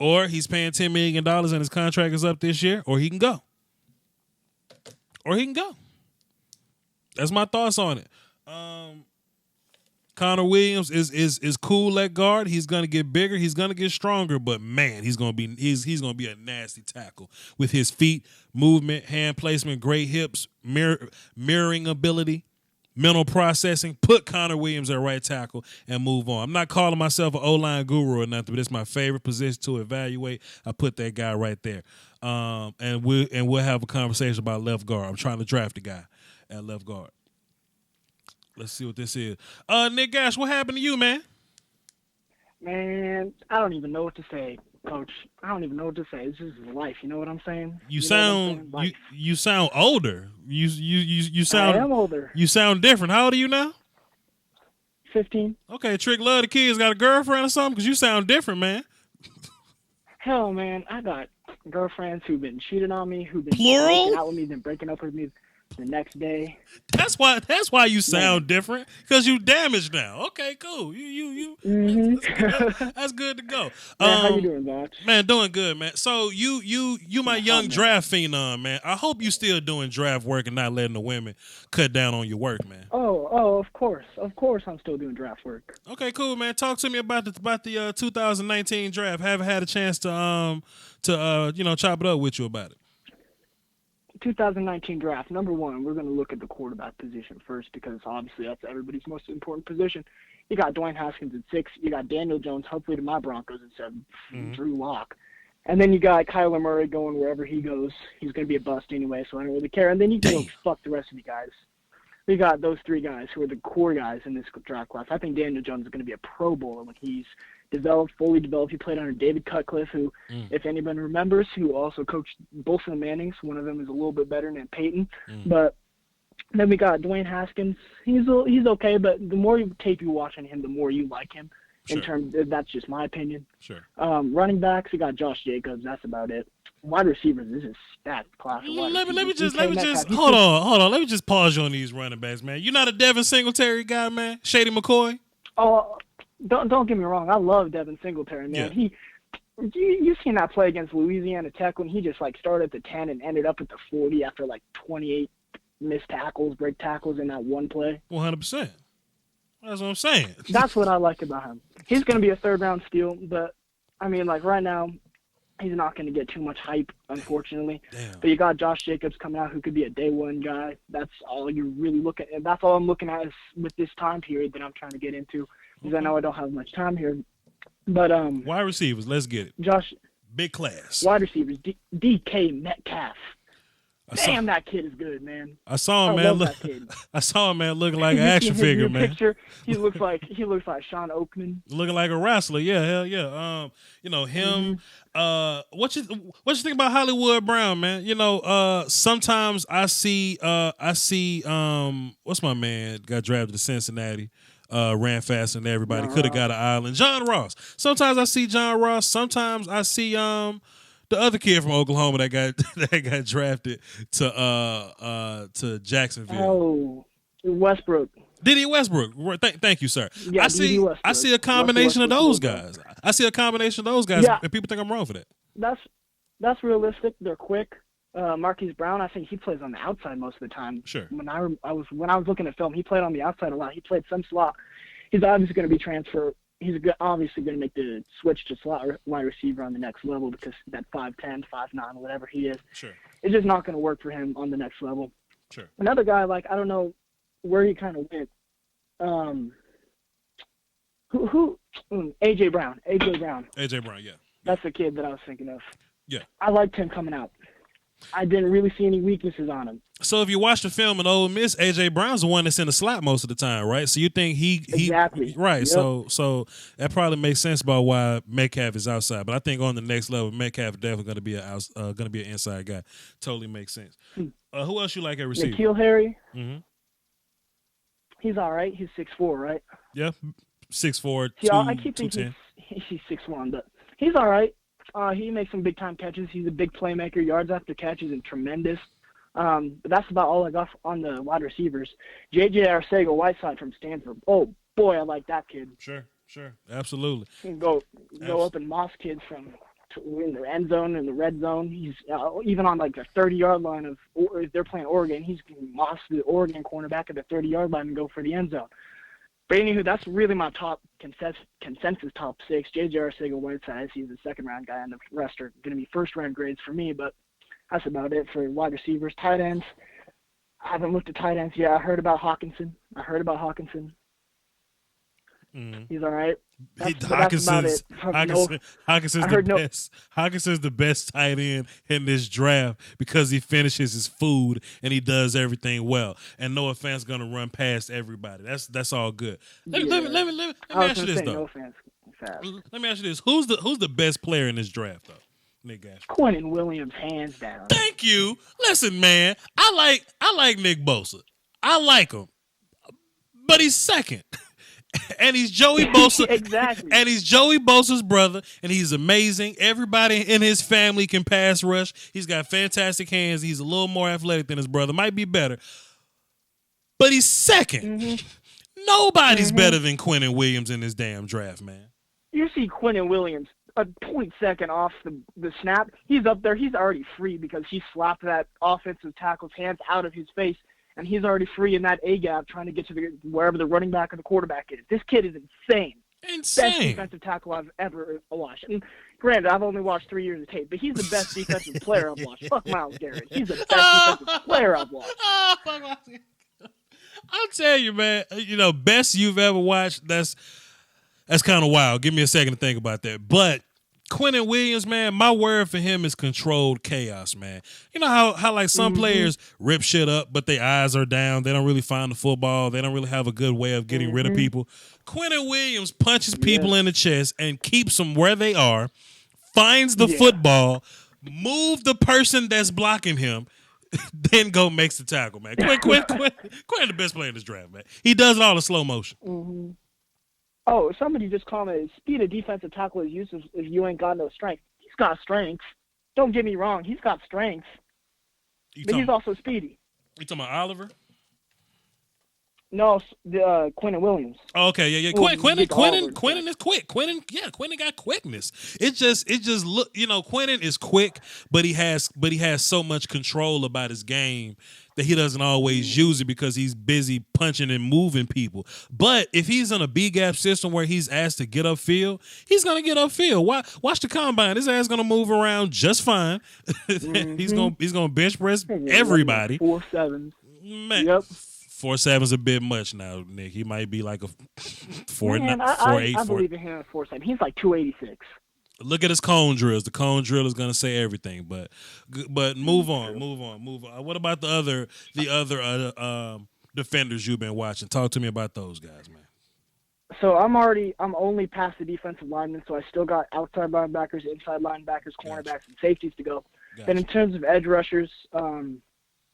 or he's paying $10 million and his contract is up this year, or he can go. That's my thoughts on it. Connor Williams is cool at guard. He's gonna get bigger. He's gonna get stronger. But man, he's gonna be a nasty tackle with his feet, movement, hand placement, great hips, mirroring ability, mental processing. Put Connor Williams at right tackle and move on. I'm not calling myself an O-line guru or nothing, but it's my favorite position to evaluate. I put that guy right there. And we'll have a conversation about left guard. I'm trying to draft a guy at left guard. Let's see what this is. Nick Gash, what happened to you, man?
Man, I don't even know what to say, Coach. I don't even know what to say. This is life. You know what I'm saying?
You sound older. You sound.
I am older.
You sound different. How old are you now?
15.
Okay, Trick Love the kids got a girlfriend or something because you sound different, man.
Hell, man, I got girlfriends who've been cheating on me, who've been
Plural?
breaking out with me, then breaking up with me the next day.
That's why you sound different, because you damaged now. Okay, cool. You that's good to go.
Man, how you doing, Voch?
Man, doing good, man. So you my young draft phenom, man. I hope you still doing draft work and not letting the women cut down on your work, man.
Oh, of course I'm still doing draft work.
Okay, cool, man. Talk to me about the 2019 draft. Haven't had a chance to chop it up with you about it.
2019 draft, number one, we're going to look at the quarterback position first because obviously that's everybody's most important position. You got Dwayne Haskins at 6. You got Daniel Jones, hopefully to my Broncos at 7. Mm-hmm. Drew Lock. And then you got Kyler Murray going wherever he goes. He's going to be a bust anyway, so I don't really care. And then you can go fuck the rest of you guys. We got those 3 guys who are the core guys in this draft class. I think Daniel Jones is going to be a Pro Bowler when he's fully developed. He played under David Cutcliffe, who, if anyone remembers, who also coached both of the Mannings. One of them is a little bit better than Peyton. But then we got Dwayne Haskins. He's okay, but the more tape you watch on him, the more you like him.
Sure.
That's just my opinion.
Sure.
Running backs, we got Josh Jacobs. That's about it. Wide receivers, this is stat class.
Let me just hold on. Let me just pause you on these running backs, man. You're not a Devin Singletary guy, man. Shady McCoy.
Oh, don't get me wrong. I love Devin Singletary, man.
Yeah.
You seen that play against Louisiana Tech when he just started at the 10 and ended up at the 40 after 28 missed tackles, break tackles in that one play.
100%. That's what I'm saying.
That's what I like about him. He's going to be a third-round steal, but, I mean, right now, he's not going to get too much hype, unfortunately.
Damn.
But you got Josh Jacobs coming out who could be a day-one guy. That's all you're really looking at. That's all I'm looking at is with this time period that I'm trying to get into, because I know I don't have much time here. But
wide receivers, let's get it.
Josh,
big class.
Wide receivers, DK Metcalf. Damn, that kid is good, man.
I saw him, man. I saw him, man, looking like an action figure, man.
Picture, he looks like Sean Oakman.
Looking like a wrestler, yeah, hell yeah. Him. What you think about Hollywood Brown, man? Sometimes I see what's my man got drafted to Cincinnati. Ran faster than everybody. Could have got an island. John Ross. Sometimes I see John Ross. Sometimes I see the other kid from Oklahoma that got drafted to Jacksonville.
Oh, Westbrook.
Diddy Westbrook. Thank you, sir.
Yeah,
I see a combination of those guys.
Yeah.
And people think I'm wrong for that.
That's realistic. They're quick. Marquise Brown, I think he plays on the outside most of the time.
Sure.
When I was looking at film, he played on the outside a lot. He played some slot. He's obviously going to be transferred. He's obviously going to make the switch to slot wide receiver on the next level because that 5'10", 5'9", whatever he is.
Sure.
It's just not going to work for him on the next level.
Sure.
Another guy, I don't know where he kind of went.
AJ Brown. AJ Brown.
AJ Brown, yeah.
That's the kid that I was thinking of.
Yeah.
I liked him coming out. I didn't really see any weaknesses on him.
So if you watch the film in Ole Miss, AJ Brown's the one that's in the slot most of the time, right? So you think he
Exactly.
right?
Yep.
So that probably makes sense about why Metcalf is outside. But I think on the next level, Metcalf definitely going to be an inside guy. Totally makes sense. Who else you like at receiver?
N'Keal Harry.
Mm-hmm.
He's all right. He's 6'4", right?
Yeah, 6'4",
I keep thinking
210.
he's 6'1", but he's all right. He makes some big time catches. He's a big playmaker. Yards after catch is tremendous. But that's about all I got on the wide receivers. J.J. Arcega-Whiteside from Stanford. Oh boy, I like that kid.
Sure, absolutely.
He can go up and moss kids in the end zone and the red zone. He's even on like the 30-yard line of if they're playing Oregon, he's going to moss the Oregon cornerback at the 30-yard line and go for the end zone. But anywho, that's really my top consensus top 6. J.J. Arcega-Whiteside, he's a second-round guy, and the rest are going to be first-round grades for me. But that's about it for wide receivers. Tight ends, I haven't looked at tight ends yet. I heard about Hawkinson. He's all right.
Hawkinson's the best tight end in this draft because he finishes his food and he does everything well. And Noah Fant's gonna run past everybody. That's all good. Let me ask you this though. Let me ask you this: Who's the best player in this draft though? Nick Gash.
Quentin Williams, hands down.
Thank you. Listen, man, I like Nick Bosa. I like him, but he's second. And he's Joey Bosa.
Exactly.
And he's Joey Bosa's brother, and he's amazing. Everybody in his family can pass rush. He's got fantastic hands. He's a little more athletic than his brother. Might be better. But he's second. Mm-hmm. Nobody's better than Quentin Williams in this damn draft, man.
You see Quentin Williams a 0.2 off the snap. He's up there. He's already free because he slapped that offensive tackle's hands out of his face. And he's already free in that A-gap trying to get to wherever the running back or the quarterback is. This kid is insane. Best defensive tackle I've ever watched. And granted, I've only watched 3 years of tape, but he's the best defensive player I've watched. Fuck Myles Garrett. He's the best defensive player I've watched.
I'll tell you, man, best you've ever watched, that's kind of wild. Give me a second to think about that. But Quentin Williams, man, my word for him is controlled chaos, man. You know how like some players rip shit up, but their eyes are down. They don't really find the football. They don't really have a good way of getting rid of people. Quentin Williams punches people in the chest and keeps them where they are, finds the football, move the person that's blocking him, then go makes the tackle, man. Quentin the best player in this draft, man. He does it all in slow motion.
Mm-hmm. Oh, somebody just commented, speed of defensive tackle is useless if you ain't got no strength. He's got strengths. Don't get me wrong. He's got strengths. But he's also speedy.
You talking about Oliver?
No, Quentin Williams.
Oh, okay, yeah. Quentin is quick. Quentin got quickness. It just look, Quentin is quick, but he has so much control about his game that he doesn't always use it because he's busy punching and moving people. But if he's in a B-gap system where he's asked to get upfield, he's gonna get upfield. Watch the combine. His ass gonna move around just fine. He's gonna bench press everybody.
4.7.
Man.
Yep.
4.7's a bit much now, Nick. He might be like a 4.8.
I believe in him at 4.7. He's like 286.
Look at his cone drills. The cone drill is gonna say everything. But move on. What about the other defenders you've been watching? Talk to me about those guys, man.
So I'm only past the defensive linemen, so I still got outside linebackers, inside linebackers, cornerbacks, and safeties to go. Then in terms of edge rushers,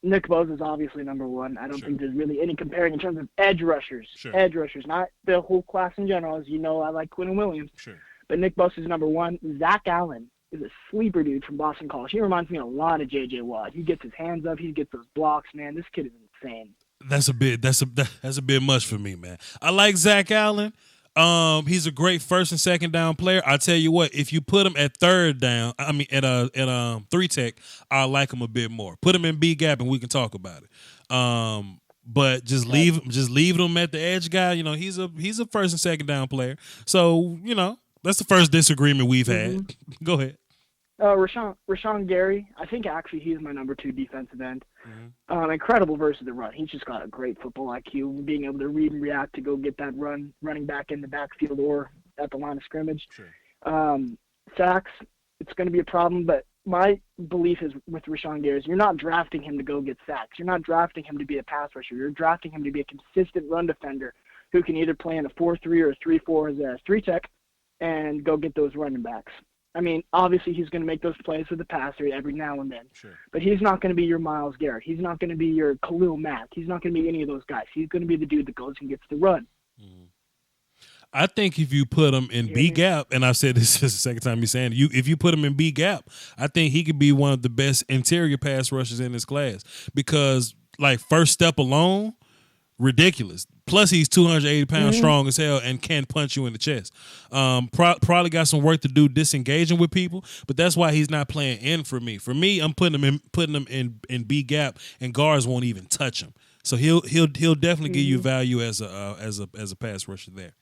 Nick Bosa is obviously number one. I don't think there's really any comparing in terms of edge rushers. Edge rushers, not the whole class in general. As you know, I like Quentin Williams. But Nick Bosa is number one. Zach Allen is a sleeper dude from Boston College. He reminds me a lot of J.J. Watt. He gets his hands up. He gets those blocks, man. This kid is insane.
That's a bit much for me, man. I like Zach Allen. He's a great first and second down player. I tell you what, if you put him at third down, at three tech, I like him a bit more. Put him in B gap and we can talk about it. But just leave him at the edge guy. He's a first and second down player. So that's the first disagreement we've had. Go ahead.
Rashawn Gary, I think actually he's my number 2 defensive end. Incredible versus the run. He's just got a great football IQ, being able to read and react to go get that running back in the backfield or at the line of scrimmage.
Sure.
Sacks, it's going to be a problem, but my belief is with Rashawn Gary is you're not drafting him to go get sacks. You're not drafting him to be a pass rusher. You're drafting him to be a consistent run defender who can either play in a 4-3 or a 3-4 as a 3-tech and go get those running backs. I mean, obviously he's going to make those plays with the passer every now and then.
Sure.
But he's not going to be your Myles Garrett. He's not going to be your Khalil Mack. He's not going to be any of those guys. He's going to be the dude that goes and gets the run.
I think if you put him in B gap, and I've said this is the second time you're saying it, if you put him in B gap, I think he could be one of the best interior pass rushers in this class because, like, first step alone, ridiculous. Plus, he's 280 pounds strong as hell and can punch you in the chest. Probably got some work to do disengaging with people, but that's why he's not playing in for me. For me, I'm putting him in B gap, and guards won't even touch him. So he'll definitely give you value as a pass rusher there.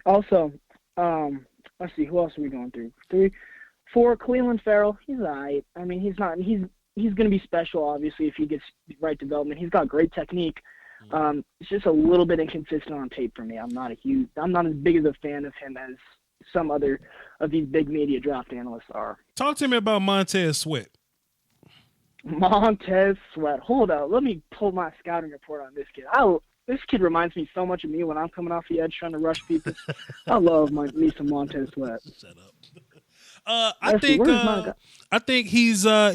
Also, let's see, who else are we going through? 4, Cleveland Farrell, he's all right. I mean, he's going to be special, obviously, if he gets right development. He's got great technique. It's just a little bit inconsistent on tape for me. I'm not as big of a fan of him as some other of these big media draft analysts are.
Talk to me about Montez Sweat.
Montez Sweat. Hold up. Let me pull my scouting report on this kid. This kid reminds me so much of me when I'm coming off the edge trying to rush people. I love me some Montez Sweat.
Shut up. I think he's a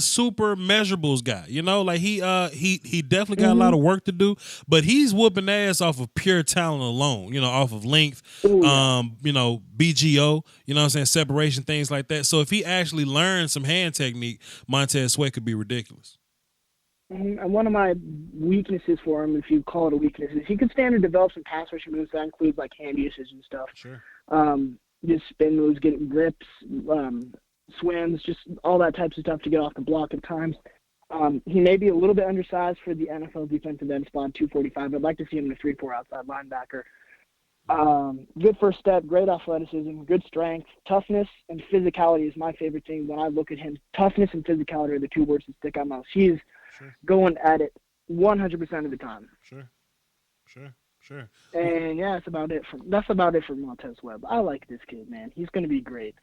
super measurables guy. You know, like he definitely got a lot of work to do, but he's whooping ass off of pure talent alone. You know, off of length, you know, BGO. You know what I'm saying, separation, things like that. So if he actually learns some hand technique, Montez Sweat could be ridiculous.
And one of my weaknesses for him, if you call it a weakness, is he could stand and develop some pass rushing moves that includes like hand usage and stuff.
Sure.
Just spin moves, getting grips, swims, just all that types of stuff to get off the block at times. He may be a little bit undersized for the NFL defensive end spot, 245. I'd like to see him in a 3-4 outside linebacker. Good first step, great athleticism, good strength, toughness, and physicality is my favorite thing when I look at him. Toughness and physicality are the two words that stick out most. He's going at it 100% of the time.
Sure.
And yeah, that's about it for Montez Webb. I like this kid, man. He's going to be great.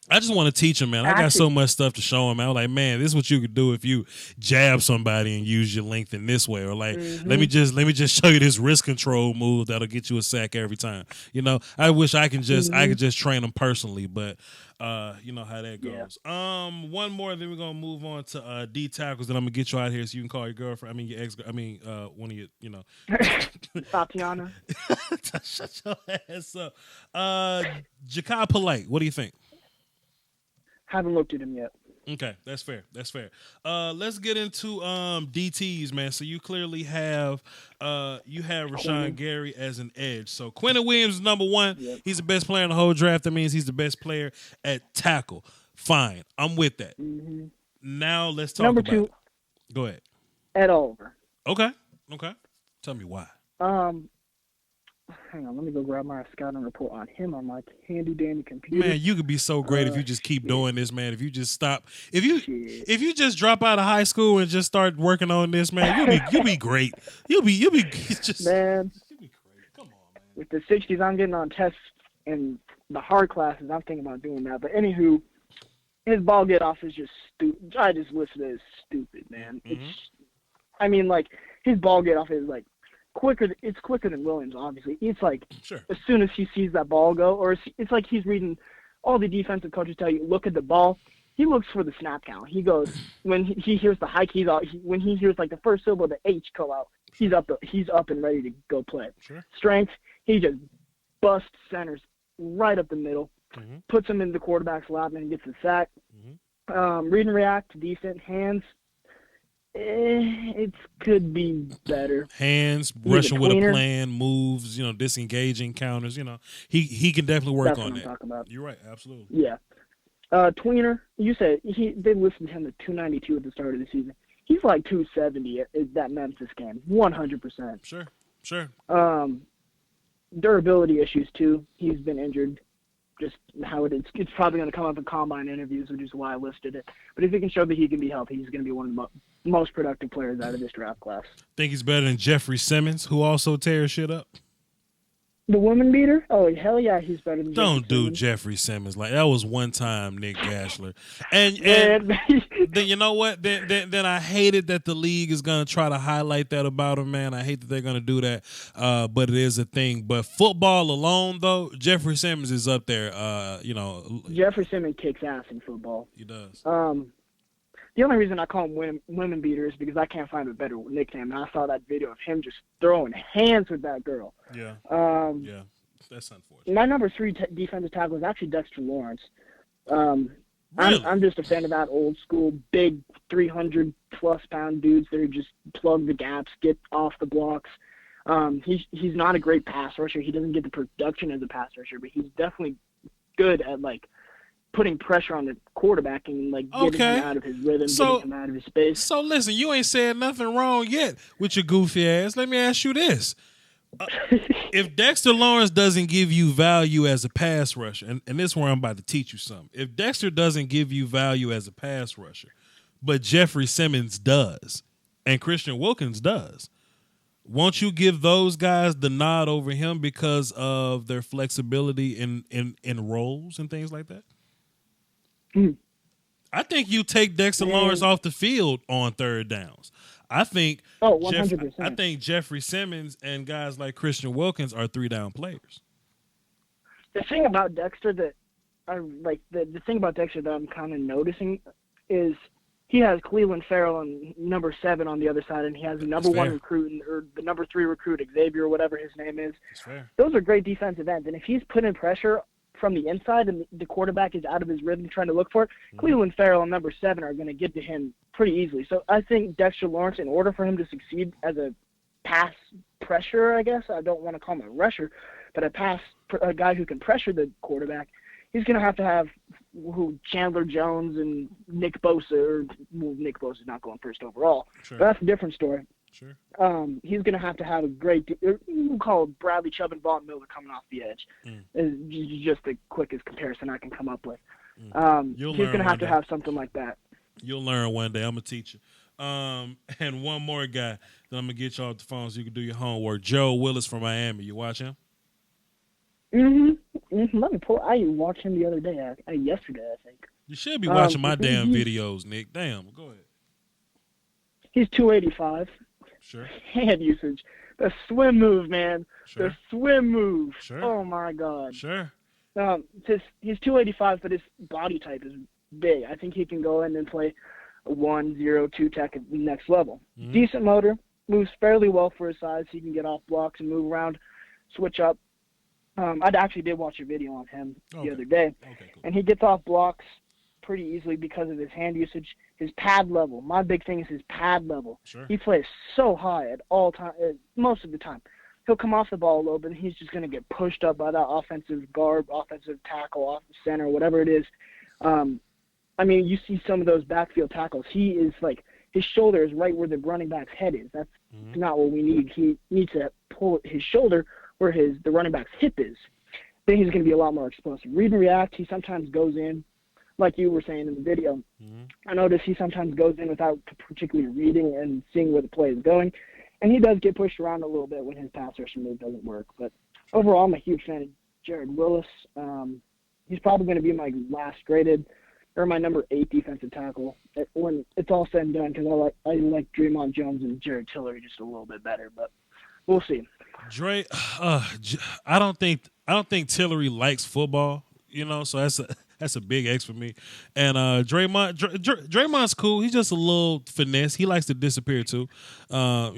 I just want to teach him, man. I got so much stuff to show him. I was like, man, this is what you could do if you jab somebody and use your length in this way, or like, let me just show you this wrist control move that'll get you a sack every time. You know, I wish I could just train him personally, but you know how that goes. Yeah. One more, then we're gonna move on to D tackles. Then I'm gonna get you out here so you can call your girlfriend. I mean your ex. I mean one of your, you know.
Tatiana.
Shut your ass up. Ja'Kai Polite. What do you think?
Haven't looked at him yet.
Okay, that's fair. Let's get into DTs, man. So you clearly have Rashawn Gary as an edge. So Quentin Williams is number one. Yep. He's the best player in the whole draft. That means he's the best player at tackle. Fine, I'm with that. Now let's talk
number
about
2.
It. Go ahead.
Ed Oliver.
Okay. Tell me why.
Hang on, let me go grab my scouting report on him on my handy dandy computer.
Man, you could be so great if you just keep doing this, man. If you just stop, if you just drop out of high school and just start working on this, man, you'll be great. You'll be just
man.
You'll be great. Come on, man.
With the 60s I'm getting on tests and the hard classes, I'm thinking about doing that. But anywho, his ball get off is just stupid. I just listed it as stupid, man. I mean, like his ball get off is like. It's quicker than Williams, obviously. It's like as soon as he sees that ball go, or it's like he's reading all the defensive coaches tell you, look at the ball. He looks for the snap count. He goes, when he hears the hike, when he hears like the first syllable of the H go out, he's up and ready to go play. Strength, he just busts centers right up the middle, puts him in the quarterback's lap, and gets the sack. Read and react, decent. Hands, it could be better.
Hands, rushing with a plan, moves, you know, disengaging counters. You know, he can definitely work on that.
Talking about.
You're right, absolutely.
Yeah. Tweener, you said they listed him at 292 at the start of the season. He's like 270 at that Memphis game, 100%.
Sure.
Durability issues too. He's been injured just how it is. It's probably going to come up in combine interviews, which is why I listed it. But if he can show that he can be healthy, he's going to be one of the most productive players out of this draft class.
Think he's better than Jeffrey Simmons, who also tears shit up?
The woman beater? Oh, hell yeah, he's better than
Don't
Jeffrey
do
Simmons.
Jeffrey Simmons. Like, that was one time Nick Gashler. And then you know what? Then I hated that the league is going to try to highlight that about him, man. I hate that they're going to do that, but it is a thing. But football alone, though, Jeffrey Simmons is up there.
Jeffrey Simmons kicks ass in football.
He does.
The only reason I call him women beater is because I can't find a better nickname. And I saw that video of him just throwing hands with that girl.
Yeah. Yeah. That's unfortunate.
My number 3 defensive tackle is actually Dexter Lawrence.
Really?
I'm just a fan of that old school, big 300-plus pound dudes that just plug the gaps, get off the blocks. He's not a great pass rusher. He doesn't get the production as a pass rusher, but he's definitely good at, like, putting pressure on the quarterback and, like, getting him out of his rhythm, getting him out of his space.
So, listen, you ain't said nothing wrong yet with your goofy ass. Let me ask you this. If Dexter Lawrence doesn't give you value as a pass rusher, and this is where I'm about to teach you something. If Dexter doesn't give you value as a pass rusher, but Jeffrey Simmons does, and Christian Wilkins does, won't you give those guys the nod over him because of their flexibility in roles and things like that? I think you take Dexter Lawrence off the field on third downs. I think
100%.
I think Jeffrey Simmons and guys like Christian Wilkins are 3-down players.
The thing about Dexter that I like, the thing about Dexter that I'm kind of noticing is he has Cleveland Farrell and number 7 on the other side, and he has the number 1 recruit or the number 3 recruit, Xavier, or whatever his name is.
That's fair.
Those are great defensive ends, and if he's putting pressure from the inside and the quarterback is out of his rhythm trying to look for it, Cleveland Farrell and number 7 are going to get to him pretty easily. So I think Dexter Lawrence, in order for him to succeed as a pass pressure, I guess, I don't want to call him a rusher, but a guy who can pressure the quarterback, he's going to have Chandler Jones and Nick Bosa, Nick Bosa's not going first overall.
Sure.
But that's a different story.
Sure.
He's going to have a great we'll call it Bradley Chubb and Vaughn Miller coming off the edge. Is just the quickest comparison I can come up with. He's going to have something like that.
You'll learn one day. I'm going to teach you. And one more guy that I'm going to get you off the phone so you can do your homework. Joe Willis from Miami. You watch him?
Let me pull. I watched him the other day. Yesterday, I think.
You should be watching my damn videos, Nick. Damn. Go ahead.
He's 285.
Sure.
Hand usage. The swim move, man.
Sure.
The swim move.
Sure.
Oh, my God.
Sure.
He's 285, but his body type is big. I think he can go in and play a 1-0-2 tech at the next level. Decent motor. Moves fairly well for his size. He can get off blocks and move around, switch up. I actually did watch a video on him the other day.
Okay, cool.
And he gets off blocks pretty easily because of his hand usage. His pad level. My big thing is his pad level.
Sure.
He plays so high at all time, most of the time. He'll come off the ball a little bit, and he's just going to get pushed up by that offensive guard, offensive tackle, off the center, whatever it is. I mean, you see some of those backfield tackles. He is like, his shoulder is right where the running back's head is. That's not what we need. He needs to pull his shoulder where the running back's hip is. Then he's going to be a lot more explosive. Read and react, he sometimes goes in, like you were saying in the video. I notice he sometimes goes in without particularly reading and seeing where the play is going. And he does get pushed around a little bit when his pass rushing move doesn't work. But overall, I'm a huge fan of Jared Willis. He's probably going to be my last graded or my number 8 defensive tackle when it's all said and done, because I like Draymond Jones and Jared Tillery just a little bit better. But we'll see.
Dre, I don't think Tillery likes football, so that's a big X for me. And Draymond's cool. He's just a little finesse. He likes to disappear too.
He's a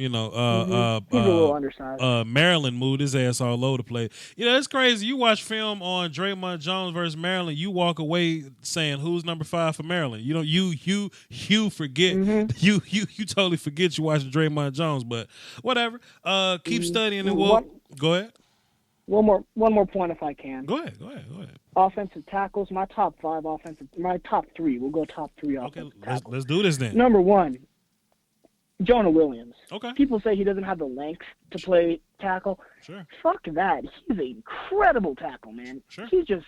little undersized.
Maryland moved his ass all over the place. It's crazy. You watch film on Draymond Jones versus Maryland, you walk away saying who's number 5 for Maryland. You forget. You totally forget you watching Draymond Jones, but whatever. Keep studying and we'll go ahead.
One more point if I can.
Go ahead.
Offensive tackles, my top 3. We'll go top 3 offensive tackles.
Let's do this then.
Number 1, Jonah Williams.
Okay.
People say he doesn't have the length to play tackle.
Sure.
Fuck that. He's an incredible tackle, man.
Sure.
He's just,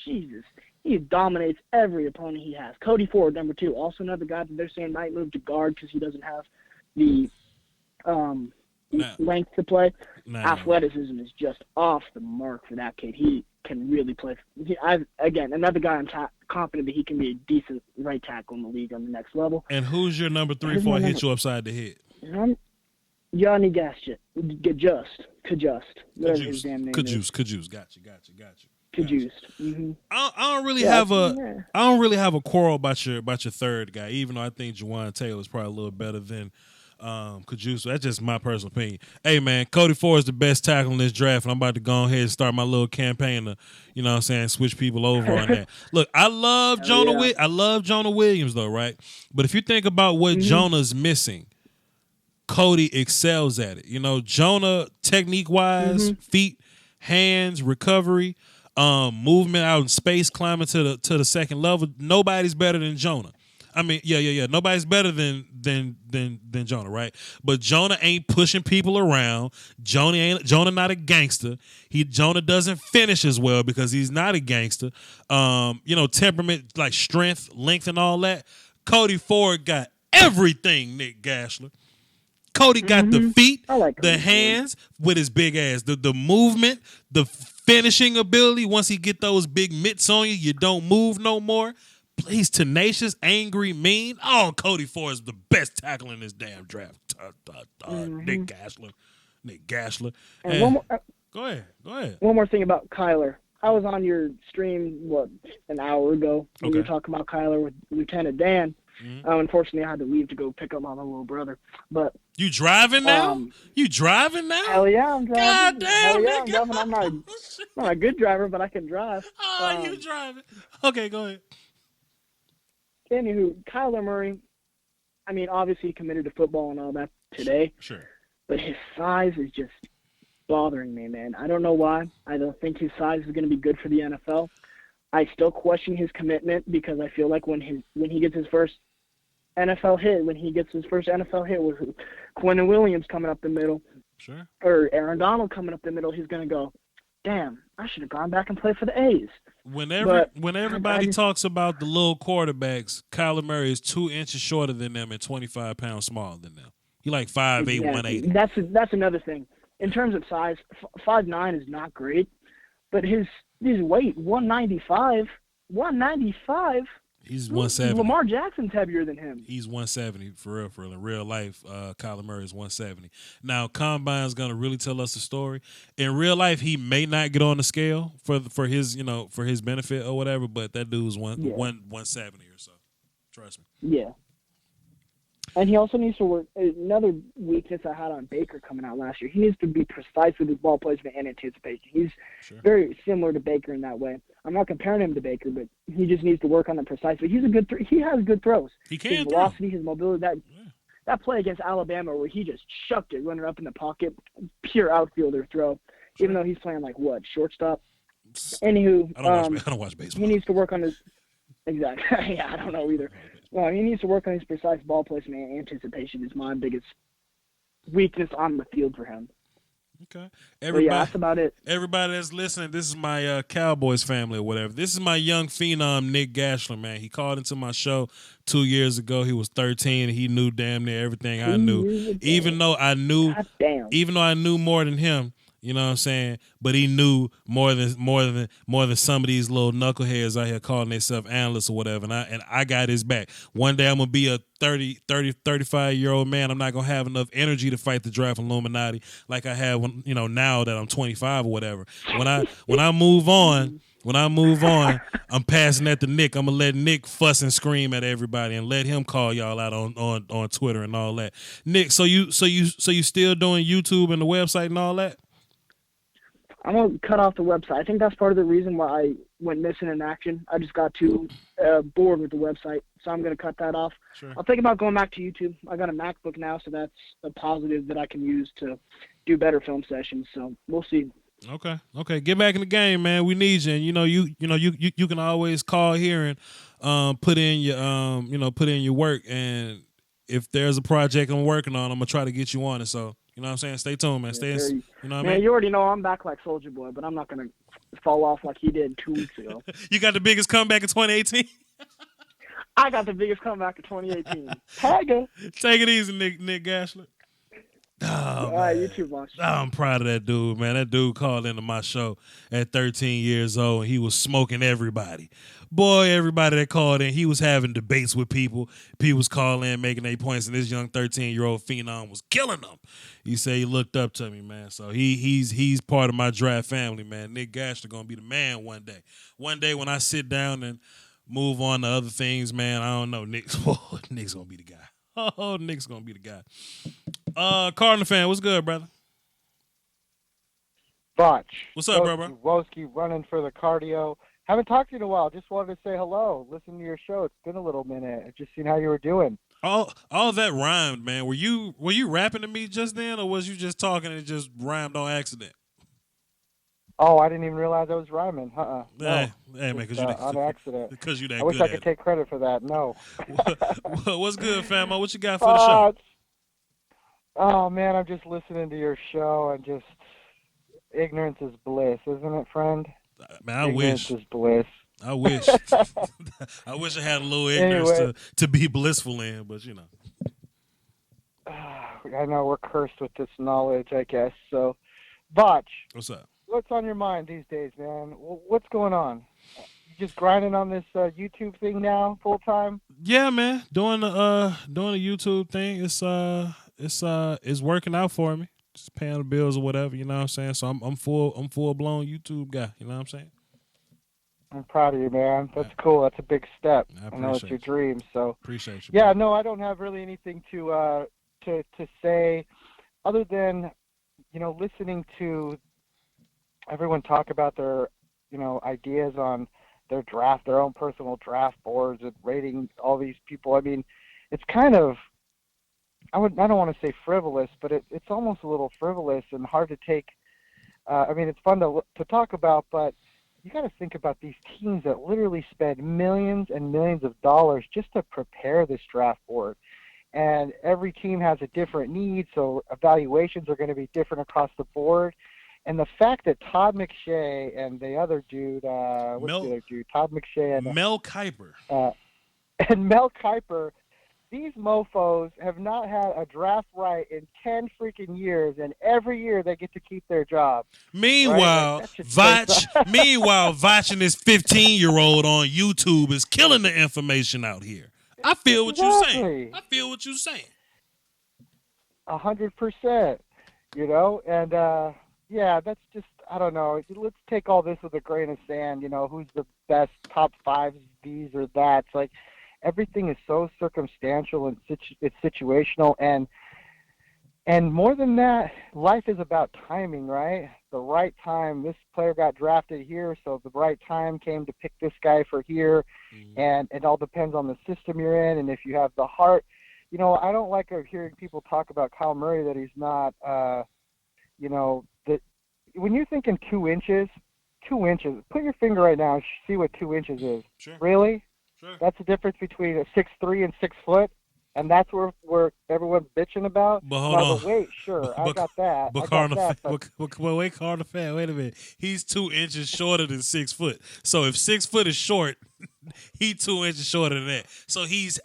Jesus. He dominates every opponent he has. Cody Ford, number 2, also another guy that they're saying might move to guard because he doesn't have the length to play. Athleticism is just off the mark for that kid. He can really play. Again, another guy I'm confident that he can be a decent right tackle in the league on the next level.
And who's your number 3 before I hit you upside the head?
Yanni Kajust. Whatever his damn name is.
Kajust. Got you.
Kajust. Mm-hmm.
I don't really have a quarrel about your third guy, even though I think Juwan Taylor is probably a little better than Kajust. That's just my personal opinion. Hey man, Cody Ford is the best tackle in this draft, and I'm about to go ahead and start my little campaign to, you know what I'm saying, switch people over on that. Look, I love Jonah I love Jonah Williams though, right? But if you think about what Jonah's missing, Cody excels at it. You know, Jonah technique-wise, feet, hands, recovery, movement out in space, climbing to the second level. Nobody's better than Jonah. I mean, yeah. Nobody's better than Jonah, right? But Jonah ain't pushing people around. Jonah not a gangster. Jonah doesn't finish as well because he's not a gangster. Temperament, like strength, length, and all that. Cody Ford got everything, Nick Gashler. Cody got the feet, the hands with his big ass, the movement, the finishing ability. Once he get those big mitts on you, you don't move no more. He's tenacious, angry, mean. Oh, Cody Ford is the best tackle in this damn draft. Nick Gashler.
And one more,
go ahead.
One more thing about Kyler. I was on your stream, an hour ago when you were talking about Kyler with Lieutenant Dan. Unfortunately, I had to leave to go pick up my little brother. But
you driving now?
Hell yeah, I'm driving.
God damn,
hell yeah, I'm driving. I'm not a good driver, but I can drive.
Oh, you driving? Okay, go ahead.
Anywho, Kyler Murray, I mean, obviously he committed to football and all that today.
Sure.
But his size is just bothering me, man. I don't know why. I don't think his size is going to be good for the NFL. I still question his commitment because I feel like when he gets his first NFL hit with Quentin Williams coming up the middle,
sure,
or Aaron Donald coming up the middle, he's going to go, damn, I should have gone back and played for the A's.
When everybody talks about the little quarterbacks, Kyler Murray is 2 inches shorter than them and 25 pounds smaller than them. He like 5'8", 180.
That's another thing. In terms of size, 5'9" is not great, but his weight, 195.
He's 170.
Lamar Jackson's heavier than him.
He's 170 for real. In real life, Kyler Murray is 170. Now, Combine's gonna really tell us the story. In real life, he may not get on the scale for his benefit or whatever, but that dude's 170 or so. Trust me.
Yeah. And he also needs to work. Another weakness I had on Baker coming out last year, he needs to be precise with his ball placement and anticipation. He's very similar to Baker in that way. I'm not comparing him to Baker, but he just needs to work on the precise. But he has good throws.
He can
his velocity, his mobility. That play against Alabama where he just chucked it, running up in the pocket, pure outfielder throw. Even though he's playing shortstop. Anywho,
I don't watch baseball.
He needs to work on his. Exactly. Yeah, I don't know either. Well, he needs to work on his precise ball placement and anticipation is my biggest weakness on the field for him.
Okay.
That's about it.
Everybody that's listening, this is my Cowboys family or whatever. This is my young phenom, Nick Gashler, man. He called into my show 2 years ago. He was 13 and he knew damn near everything I knew. Even though I knew more than him. You know what I'm saying? But he knew more than some of these little knuckleheads out here calling themselves analysts or whatever. And I got his back. One day I'm going to be a 35-year-old man. I'm not going to have enough energy to fight the draft Illuminati like I have now that I'm 25 or whatever. When I move on, I'm passing that to Nick. I'm going to let Nick fuss and scream at everybody and let him call y'all out on Twitter and all that. Nick, so you still doing YouTube and the website and all that?
I'm going to cut off the website. I think that's part of the reason why I went missing in action. I just got too bored with the website, so I'm going to cut that off.
Sure.
I'll think about going back to YouTube. I got a MacBook now, so that's a positive that I can use to do better film sessions. So we'll see.
Okay. Get back in the game, man. We need you. And you can always call here and put in your work. And if there's a project I'm working on, I'm gonna try to get you on it. So you know what I'm saying? Stay tuned, man. Stay, you know what I mean?
You already know I'm back like Soulja Boy, but I'm not gonna fall off like he did 2 weeks ago.
You got the biggest comeback in 2018.
I got the biggest comeback in 2018. Tiger.
Take it easy, Nick Gashler. Oh,
all right, you too, Voch.
I'm proud of that dude, man. That dude called into my show at 13 years old, and he was smoking everybody. Boy, everybody that called in, he was having debates with people. People was calling in, making their points, and this young 13-year-old phenom was killing them. He said he looked up to me, man. So he's part of my draft family, man. Nick Gashler gonna be the man one day. One day when I sit down and move on to other things, man, I don't know. Nick's gonna be the guy. Oh, Nick's gonna be the guy. Cardinal fan, what's good, brother?
Voch.
What's up, bro?
Woski running for the cardio. Haven't talked to you in a while. Just wanted to say hello. Listen to your show. It's been a little minute. I've just seen how you were doing.
All that rhymed, man. Were you rapping to me just then, or was you just talking and it just rhymed on accident?
Oh, I didn't even realize I was rhyming.
No. Hey, man, because
on accident.
Because you that good.
I wish I could take credit for that. No.
What's good, famo? What you got for the show?
Oh man, I'm just listening to your show and just ignorance is bliss, isn't it, friend?
Man, I
ignorance
wish.
Is bliss.
I wish. I wish I had a little ignorance to be blissful in, but you know.
I know we're cursed with this knowledge, I guess. So, Voch.
What's up?
What's on your mind these days, man? What's going on? You just grinding on this YouTube thing now, full time?
Yeah, man. Doing the YouTube thing. It's working out for me. Just paying the bills or whatever, you know what I'm saying? So I'm full blown YouTube guy, you know what I'm saying?
I'm proud of you, man. That's cool. That's a big step.
I
know it's your dream, so
appreciate you.
Yeah, no, I don't have really anything to say other than, listening to everyone talk about their, ideas on their draft, their own personal draft boards and rating all these people. I mean, it's kind of, I don't want to say frivolous, but it's almost a little frivolous and hard to take. It's fun to talk about, but you got to think about these teams that literally spend millions and millions of dollars just to prepare this draft board. And every team has a different need, so evaluations are going to be different across the board. And the fact that Todd McShay and the other dude, Todd McShay and
Mel Kiper.
And Mel Kiper, these mofos have not had a draft right in 10 freaking years, and every year they get to keep their job.
Meanwhile,
right?
Voch and this 15-year-old on YouTube is killing the information out here. I feel what you're saying.
100%. And yeah, that's just, I don't know. Let's take all this with a grain of sand. Who's the best top 5 these or that? It's like everything is so circumstantial and it's situational, and more than that, life is about timing, right? The right time. This player got drafted here, so the right time came to pick this guy for here, and it all depends on the system you're in, and if you have the heart. I don't like hearing people talk about Kyle Murray that he's not, that when you're thinking 2 inches, put your finger right now and see what 2 inches is.
Sure.
Really?
Sure.
That's the difference between a 6'3" and 6 foot, and that's where everyone's bitching about.
But hold on.
The weight, sure, I got that.
But wait, Cardinal fan, wait a minute. He's 2 inches shorter than 6 foot. So if 6 foot is short, he's 2 inches shorter than that. So he's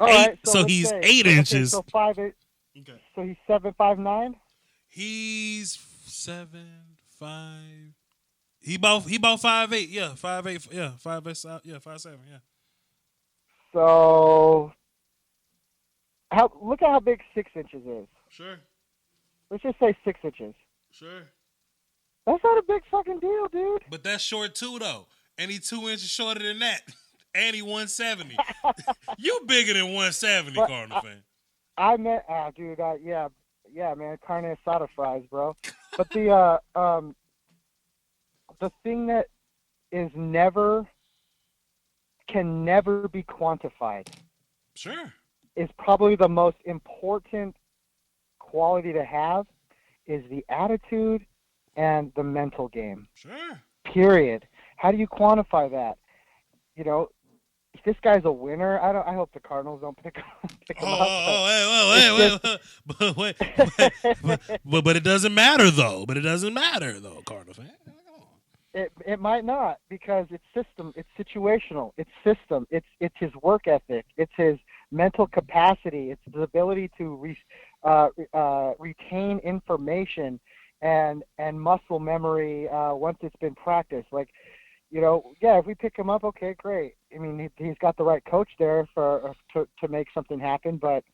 he's 8 inches.
So 5'8". Okay. So he's 7'5'9".
He's 7'5". He about 5'8". Yeah, 5'8". Yeah, 5'8". Yeah, 5'7". Yeah.
So, look at how big 6 inches is.
Sure.
Let's just say 6 inches.
Sure.
That's not a big fucking deal, dude.
But that's short too, though. And he's 2 inches shorter than that. And he 170. You bigger than 170, Cardinal fan.
I meant, dude. Yeah, man. Carne asada fries, bro. But the thing that is can never be quantified.
Sure.
Is probably the most important quality to have is the attitude and the mental game.
Sure.
Period. How do you quantify that? this guy's a winner, I hope the Cardinals don't pick him up.
But it doesn't matter though. Cardinal fan.
It might not, because it's situational, it's system, it's his work ethic, it's his mental capacity, it's the ability to retain information and muscle memory once it's been practiced. Like, if we pick him up, okay, great. I mean, he's got the right coach there to make something happen, but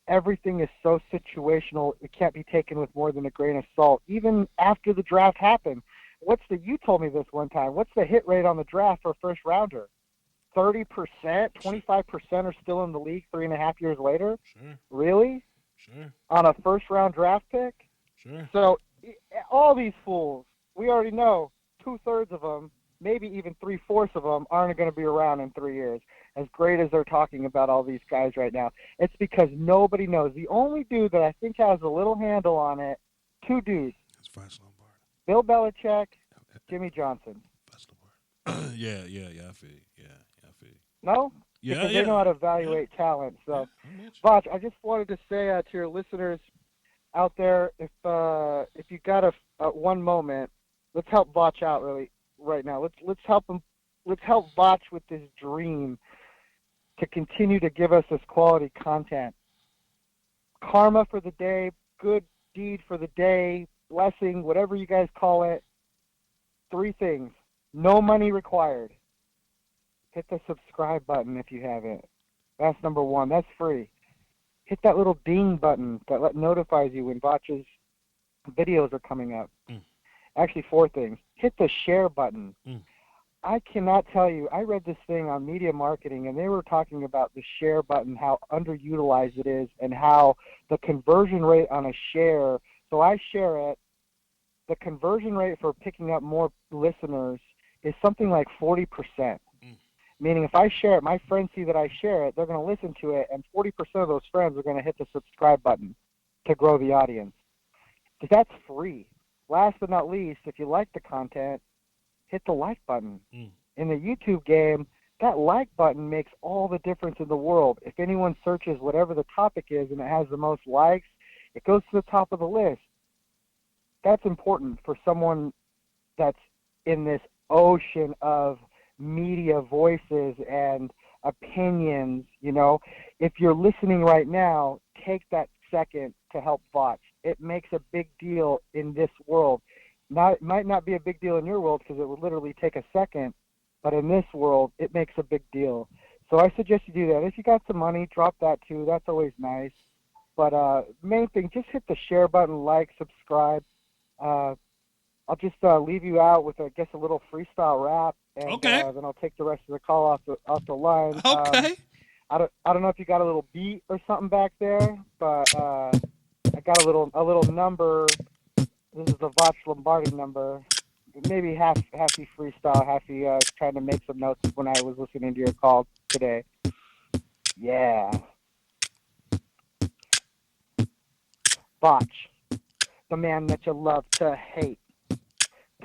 everything is so situational, it can't be taken with more than a grain of salt. Even after the draft happened, you told me this one time, what's the hit rate on the draft for a first rounder? 30%, 25% are still in the league 3.5 years later?
Sure.
Really?
Sure.
On a first round draft pick?
Sure.
So all these fools, we already know 2/3 of them, maybe even 3/4 of them aren't going to be around in 3 years. As great as they're talking about all these guys right now, it's because nobody knows. The only dude that I think has a little handle on it, 2 dudes.
It's Voch Lombardi.
Bill Belichick, Jimmy Johnson.
Yeah, I feel you. I feel you.
No?
Yeah,
because they know how to evaluate talent. So, Voch, I just wanted to say to your listeners out there, if you got a one moment, let's help Voch out right now. Let's help him. Let's help Voch with this dream to continue to give us this quality content. Karma for the day, good deed for the day, blessing, whatever you guys call it. 3 things. No money required. Hit the subscribe button if you haven't. That's number 1. That's free. Hit that little ding button that notifies you when Voch's videos are coming up. Actually, 4 things. Hit the share button. I cannot tell you. I read this thing on media marketing, and they were talking about the share button, how underutilized it is, and how the conversion rate on a share. So I share it. The conversion rate for picking up more listeners is something like 40%. Meaning if I share it, my friends see that I share it, they're going to listen to it, and 40% of those friends are going to hit the subscribe button to grow the audience. That's free. Last but not least, if you like the content, hit the like button. In the YouTube game, that like button makes all the difference in the world. If anyone searches whatever the topic is and it has the most likes, it goes to the top of the list. That's important for someone that's in this ocean of media voices and opinions. If you're listening right now, take that second to help Voch. It makes a big deal in this world. It might not be a big deal in your world because it would literally take a second, but in this world, it makes a big deal. So I suggest you do that. If you got some money, drop that too. That's always nice. But main thing, just hit the share button, like, subscribe. I'll just leave you out with, a little freestyle rap, and then I'll take the rest of the call off the line.
Okay.
I don't know if you got a little beat or something back there, but I got a little number. This is the Voch Lombardi number. Maybe half he freestyle, half he trying to make some notes when I was listening to your call today. Yeah. Voch, the man that you love to hate,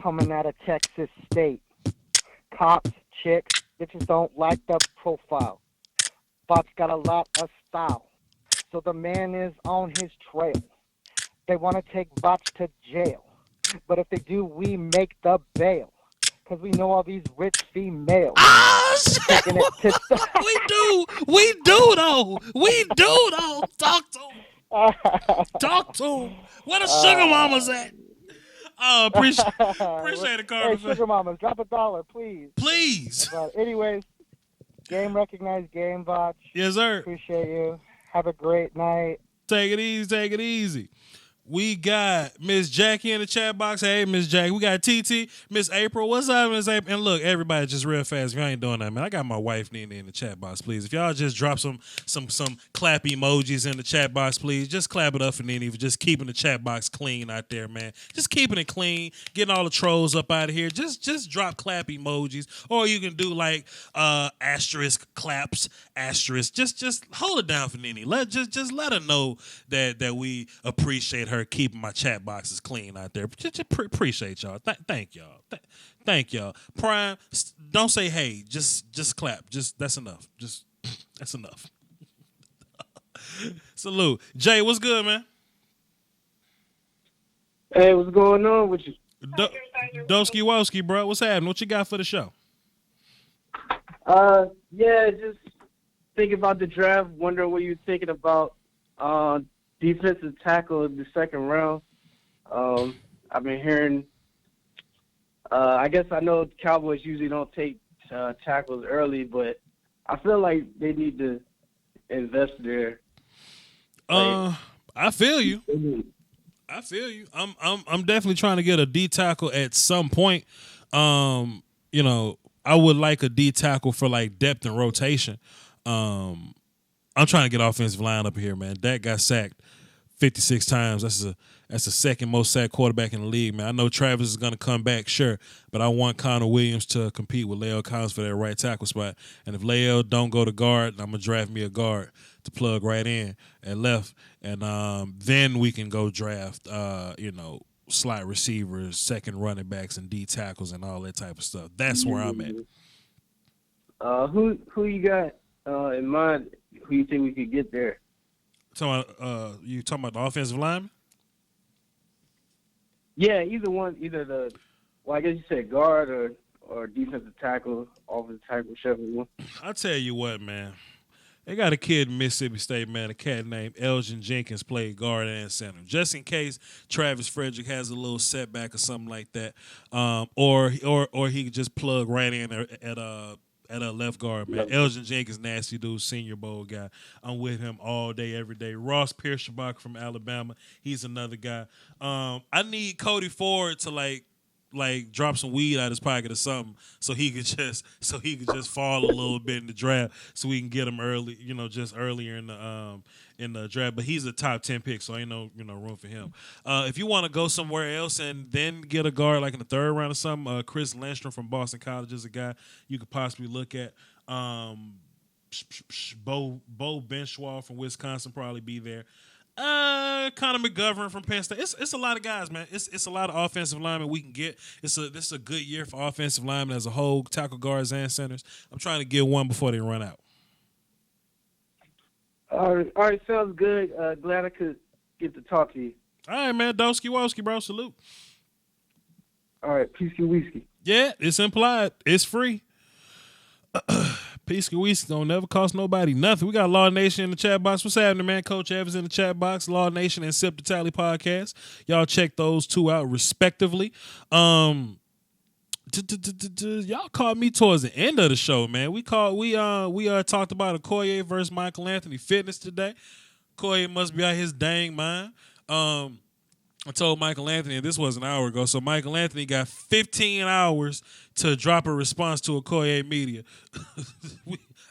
coming out of Texas State. Cops, chicks, bitches don't like the profile. Voch got a lot of style, so the man is on his trail. They want to take Voch to jail, but if they do, we make the bail, because we know all these rich females.
Oh, shit! We do though. Talk to him. Where the sugar mamas at? Oh, appreciate it, Carter.
Hey, sugar mamas, drop $1, please.
Please.
But anyways, game recognized, game Voch.
Yes, sir.
Appreciate you. Have a great night.
Take it easy. We got Miss Jackie in the chat box. Hey, Miss Jackie. We got TT, Miss April. What's up, Miss April? And look, everybody, just real fast. If y'all ain't doing that, man, I got my wife Nina in the chat box, please. If y'all just drop some clap emojis in the chat box, please. Just clap it up for Nina for just keeping the chat box clean out there, man. Just keeping it clean, getting all the trolls up out of here. Just drop clap emojis, or you can do like asterisk claps, asterisk. Just hold it down for Nina. Just let her know that we appreciate her keeping my chat boxes clean out there. Just appreciate y'all. Thank y'all. Thank y'all. Prime, don't say hey. Just clap. That's enough. That's enough. Salute. Jay, what's good, man?
Hey, what's going on with you?
Doski Woski, bro. What's happening? What you got for the show?
Yeah, just thinking about the draft, wondering what you're thinking about defensive tackle in the second round. I've been hearing, I guess I know Cowboys usually don't take tackles early, but I feel like they need to invest there.
I feel you. I feel you. I'm definitely trying to get a D tackle at some point. You know, I would like a D tackle for like depth and rotation. I'm trying to get offensive line up here, man. Dak got sacked 56 times. That's the second most sacked quarterback in the league, man. I know Travis is going to come back, sure, but I want Connor Williams to compete with Lael Collins for that right tackle spot. And if Lael don't go to guard, I'm going to draft me a guard to plug right in at left. And then we can go draft, slot receivers, second running backs, and D tackles and all that type of stuff. That's where I'm at.
Who you got in mind? Who you think we could get there?
You talking about the offensive lineman?
Yeah, either one. I guess you said guard or defensive tackle, offensive tackle, whichever one.
I'll tell you what, man. They got a kid in Mississippi State, man, a cat named Elgin Jenkins, played guard and center. Just in case Travis Frederick has a little setback or something like that, or he could just plug right in at a left guard, man. Elgin Jenkins, nasty dude, Senior Bowl guy. I'm with him all day, every day. Ross Pierce-Shabaka from Alabama, he's another guy. I need Cody Ford to like drop some weed out his pocket or something, so he could just fall a little bit in the draft, so we can get him early, just earlier in the draft. But he's a top 10 pick, so ain't no room for him. If you want to go somewhere else and then get a guard like in the third round or something, Chris Lindstrom from Boston College is a guy you could possibly look at. Bo Benchwall from Wisconsin probably be there. Connor McGovern from Penn State. It's a lot of guys, man. It's a lot of offensive linemen we can get. This is a good year for offensive linemen as a whole, tackle guards and centers. I'm trying to get one before they run out.
All right, sounds good. Glad I could get to talk to you.
All right, man. Doski Woski, bro. Salute.
All right, peace and whiskey.
Yeah, it's implied. It's free. Peace and whiskey don't never cost nobody nothing. We got Law Nation in the chat box. What's happening, man? Coach Evans in the chat box. Law Nation and Sip the Tally podcast. Y'all check those two out respectively. Y'all called me towards the end of the show, man. We talked about Akoye versus Michael Anthony fitness today. Akoye must be out his dang mind. I told Michael Anthony, and this was an hour ago, so Michael Anthony got 15 hours to drop a response to Okoye Media.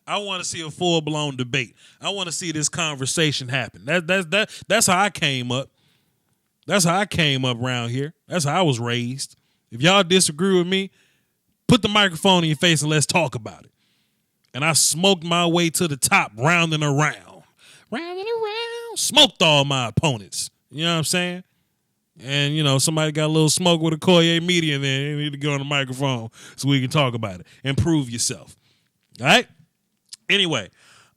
I want to see a full-blown debate. I want to see this conversation happen. That's how I came up. That's how I came up around here. That's how I was raised. If y'all disagree with me, put the microphone in your face and let's talk about it. And I smoked my way to the top, round and around. Round and around. Smoked all my opponents. You know what I'm saying? And, somebody got a little smoke with Akoye Media, and then you need to get on the microphone so we can talk about it. Improve yourself. All right? Anyway,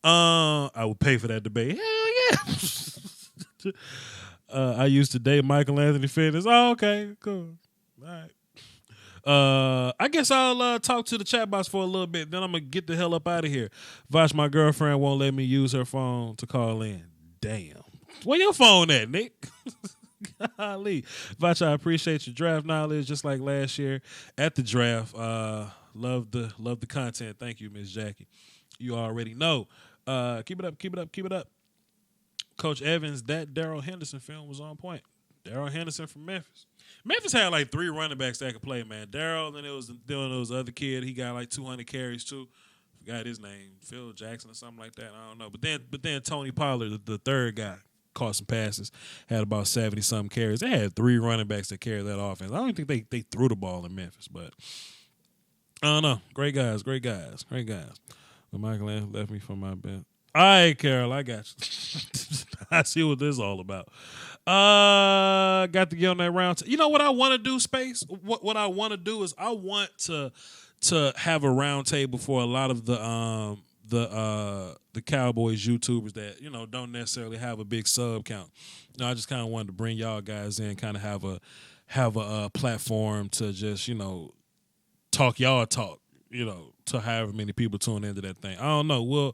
I would pay for that debate. Hell yeah. I used to date Michael Anthony Fitness. Oh, okay, cool. All right. I guess I'll talk to the chat box for a little bit. Then I'm going to get the hell up out of here. Voch, my girlfriend, won't let me use her phone to call in. Damn. Where your phone at, Nick? Golly. Voch, I appreciate your draft knowledge just like last year at the draft. Love the content. Thank you, Miss Jackie. You already know. Keep it up. Coach Evans, that Darrell Henderson film was on point. Darrell Henderson from Memphis. Memphis had like 3 running backs that could play, man. Darrell, then it was the other kid. He got like 200 carries too. Forgot his name, Phil Jackson or something like that. I don't know. But then Tony Pollard, the third guy, caught some passes, had about 70-something carries. They had 3 running backs that carried that offense. I don't think they threw the ball in Memphis, but I don't know. Great guys. But Michael Anthony left me for my bet. All right, Carol, I got you. I see what this is all about. Got to get on that round. You know what I want to do, Space? What I want to do is I want to have a round table for a lot of the Cowboys YouTubers that don't necessarily have a big sub count. I just kind of wanted to bring y'all guys in, kind of have a platform to just talk y'all talk. To however many people tune into that thing. I don't know.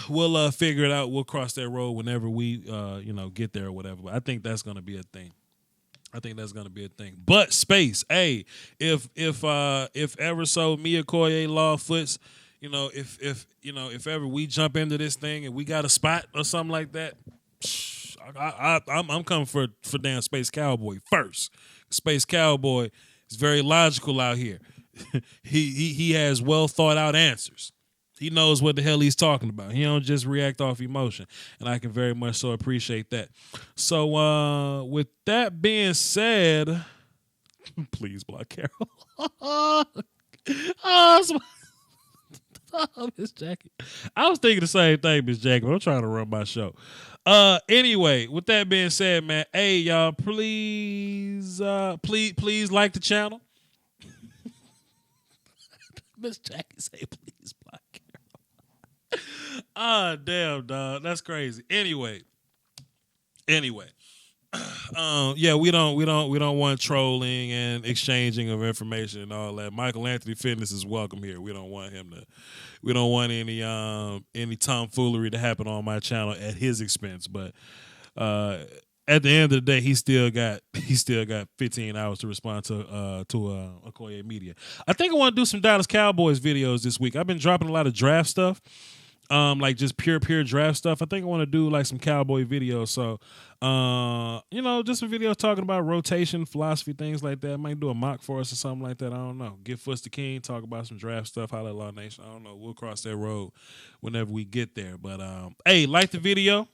We'll figure it out. We'll cross that road whenever we get there or whatever. But I think that's gonna be a thing. But Space, hey, if ever so me Akoye Law Foots, if ever we jump into this thing and we got a spot or something like that, I'm coming for damn Space Cowboy first. Space Cowboy is very logical out here. he has well thought out answers. He knows what the hell he's talking about. He don't just react off emotion, and I can very much so appreciate that. So, with that being said, please block Carol. Miss Jackie. I was thinking the same thing, Miss Jackie, but I'm trying to run my show. Anyway, with that being said, man, hey y'all, please like the channel. Miss Jackie say please block Carol. Damn, dog. That's crazy. Anyway. Yeah, we don't want trolling and exchanging of information and all that. Michael Anthony Fitness is welcome here. We don't want any tomfoolery to happen on my channel at his expense. But at the end of the day, he still got 15 hours to respond to Okoye Media. I think I want to do some Dallas Cowboys videos this week. I've been dropping a lot of draft stuff, like just pure draft stuff. I think I want to do like some Cowboy videos. So, just some videos talking about rotation, philosophy, things like that. I might do a mock for us or something like that. I don't know. Get Foots the King, talk about some draft stuff. Holla at Law Nation. I don't know. We'll cross that road whenever we get there. But hey, like the video.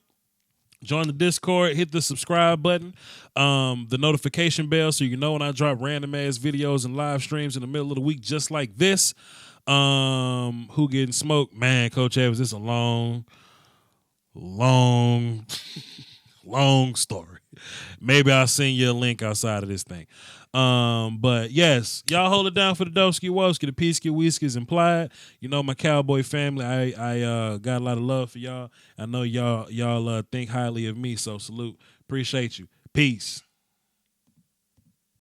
Join the Discord, hit the subscribe button, the notification bell so you know when I drop random ass videos and live streams in the middle of the week just like this. Who getting smoked? Man, Coach Evans, this is a long story. Maybe I'll send you a link outside of this thing. But yes, y'all hold it down for the Doski Woski, the Peasky Whiskies implied. My Cowboy family. I got a lot of love for y'all. I know y'all think highly of me, so salute. Appreciate you. Peace.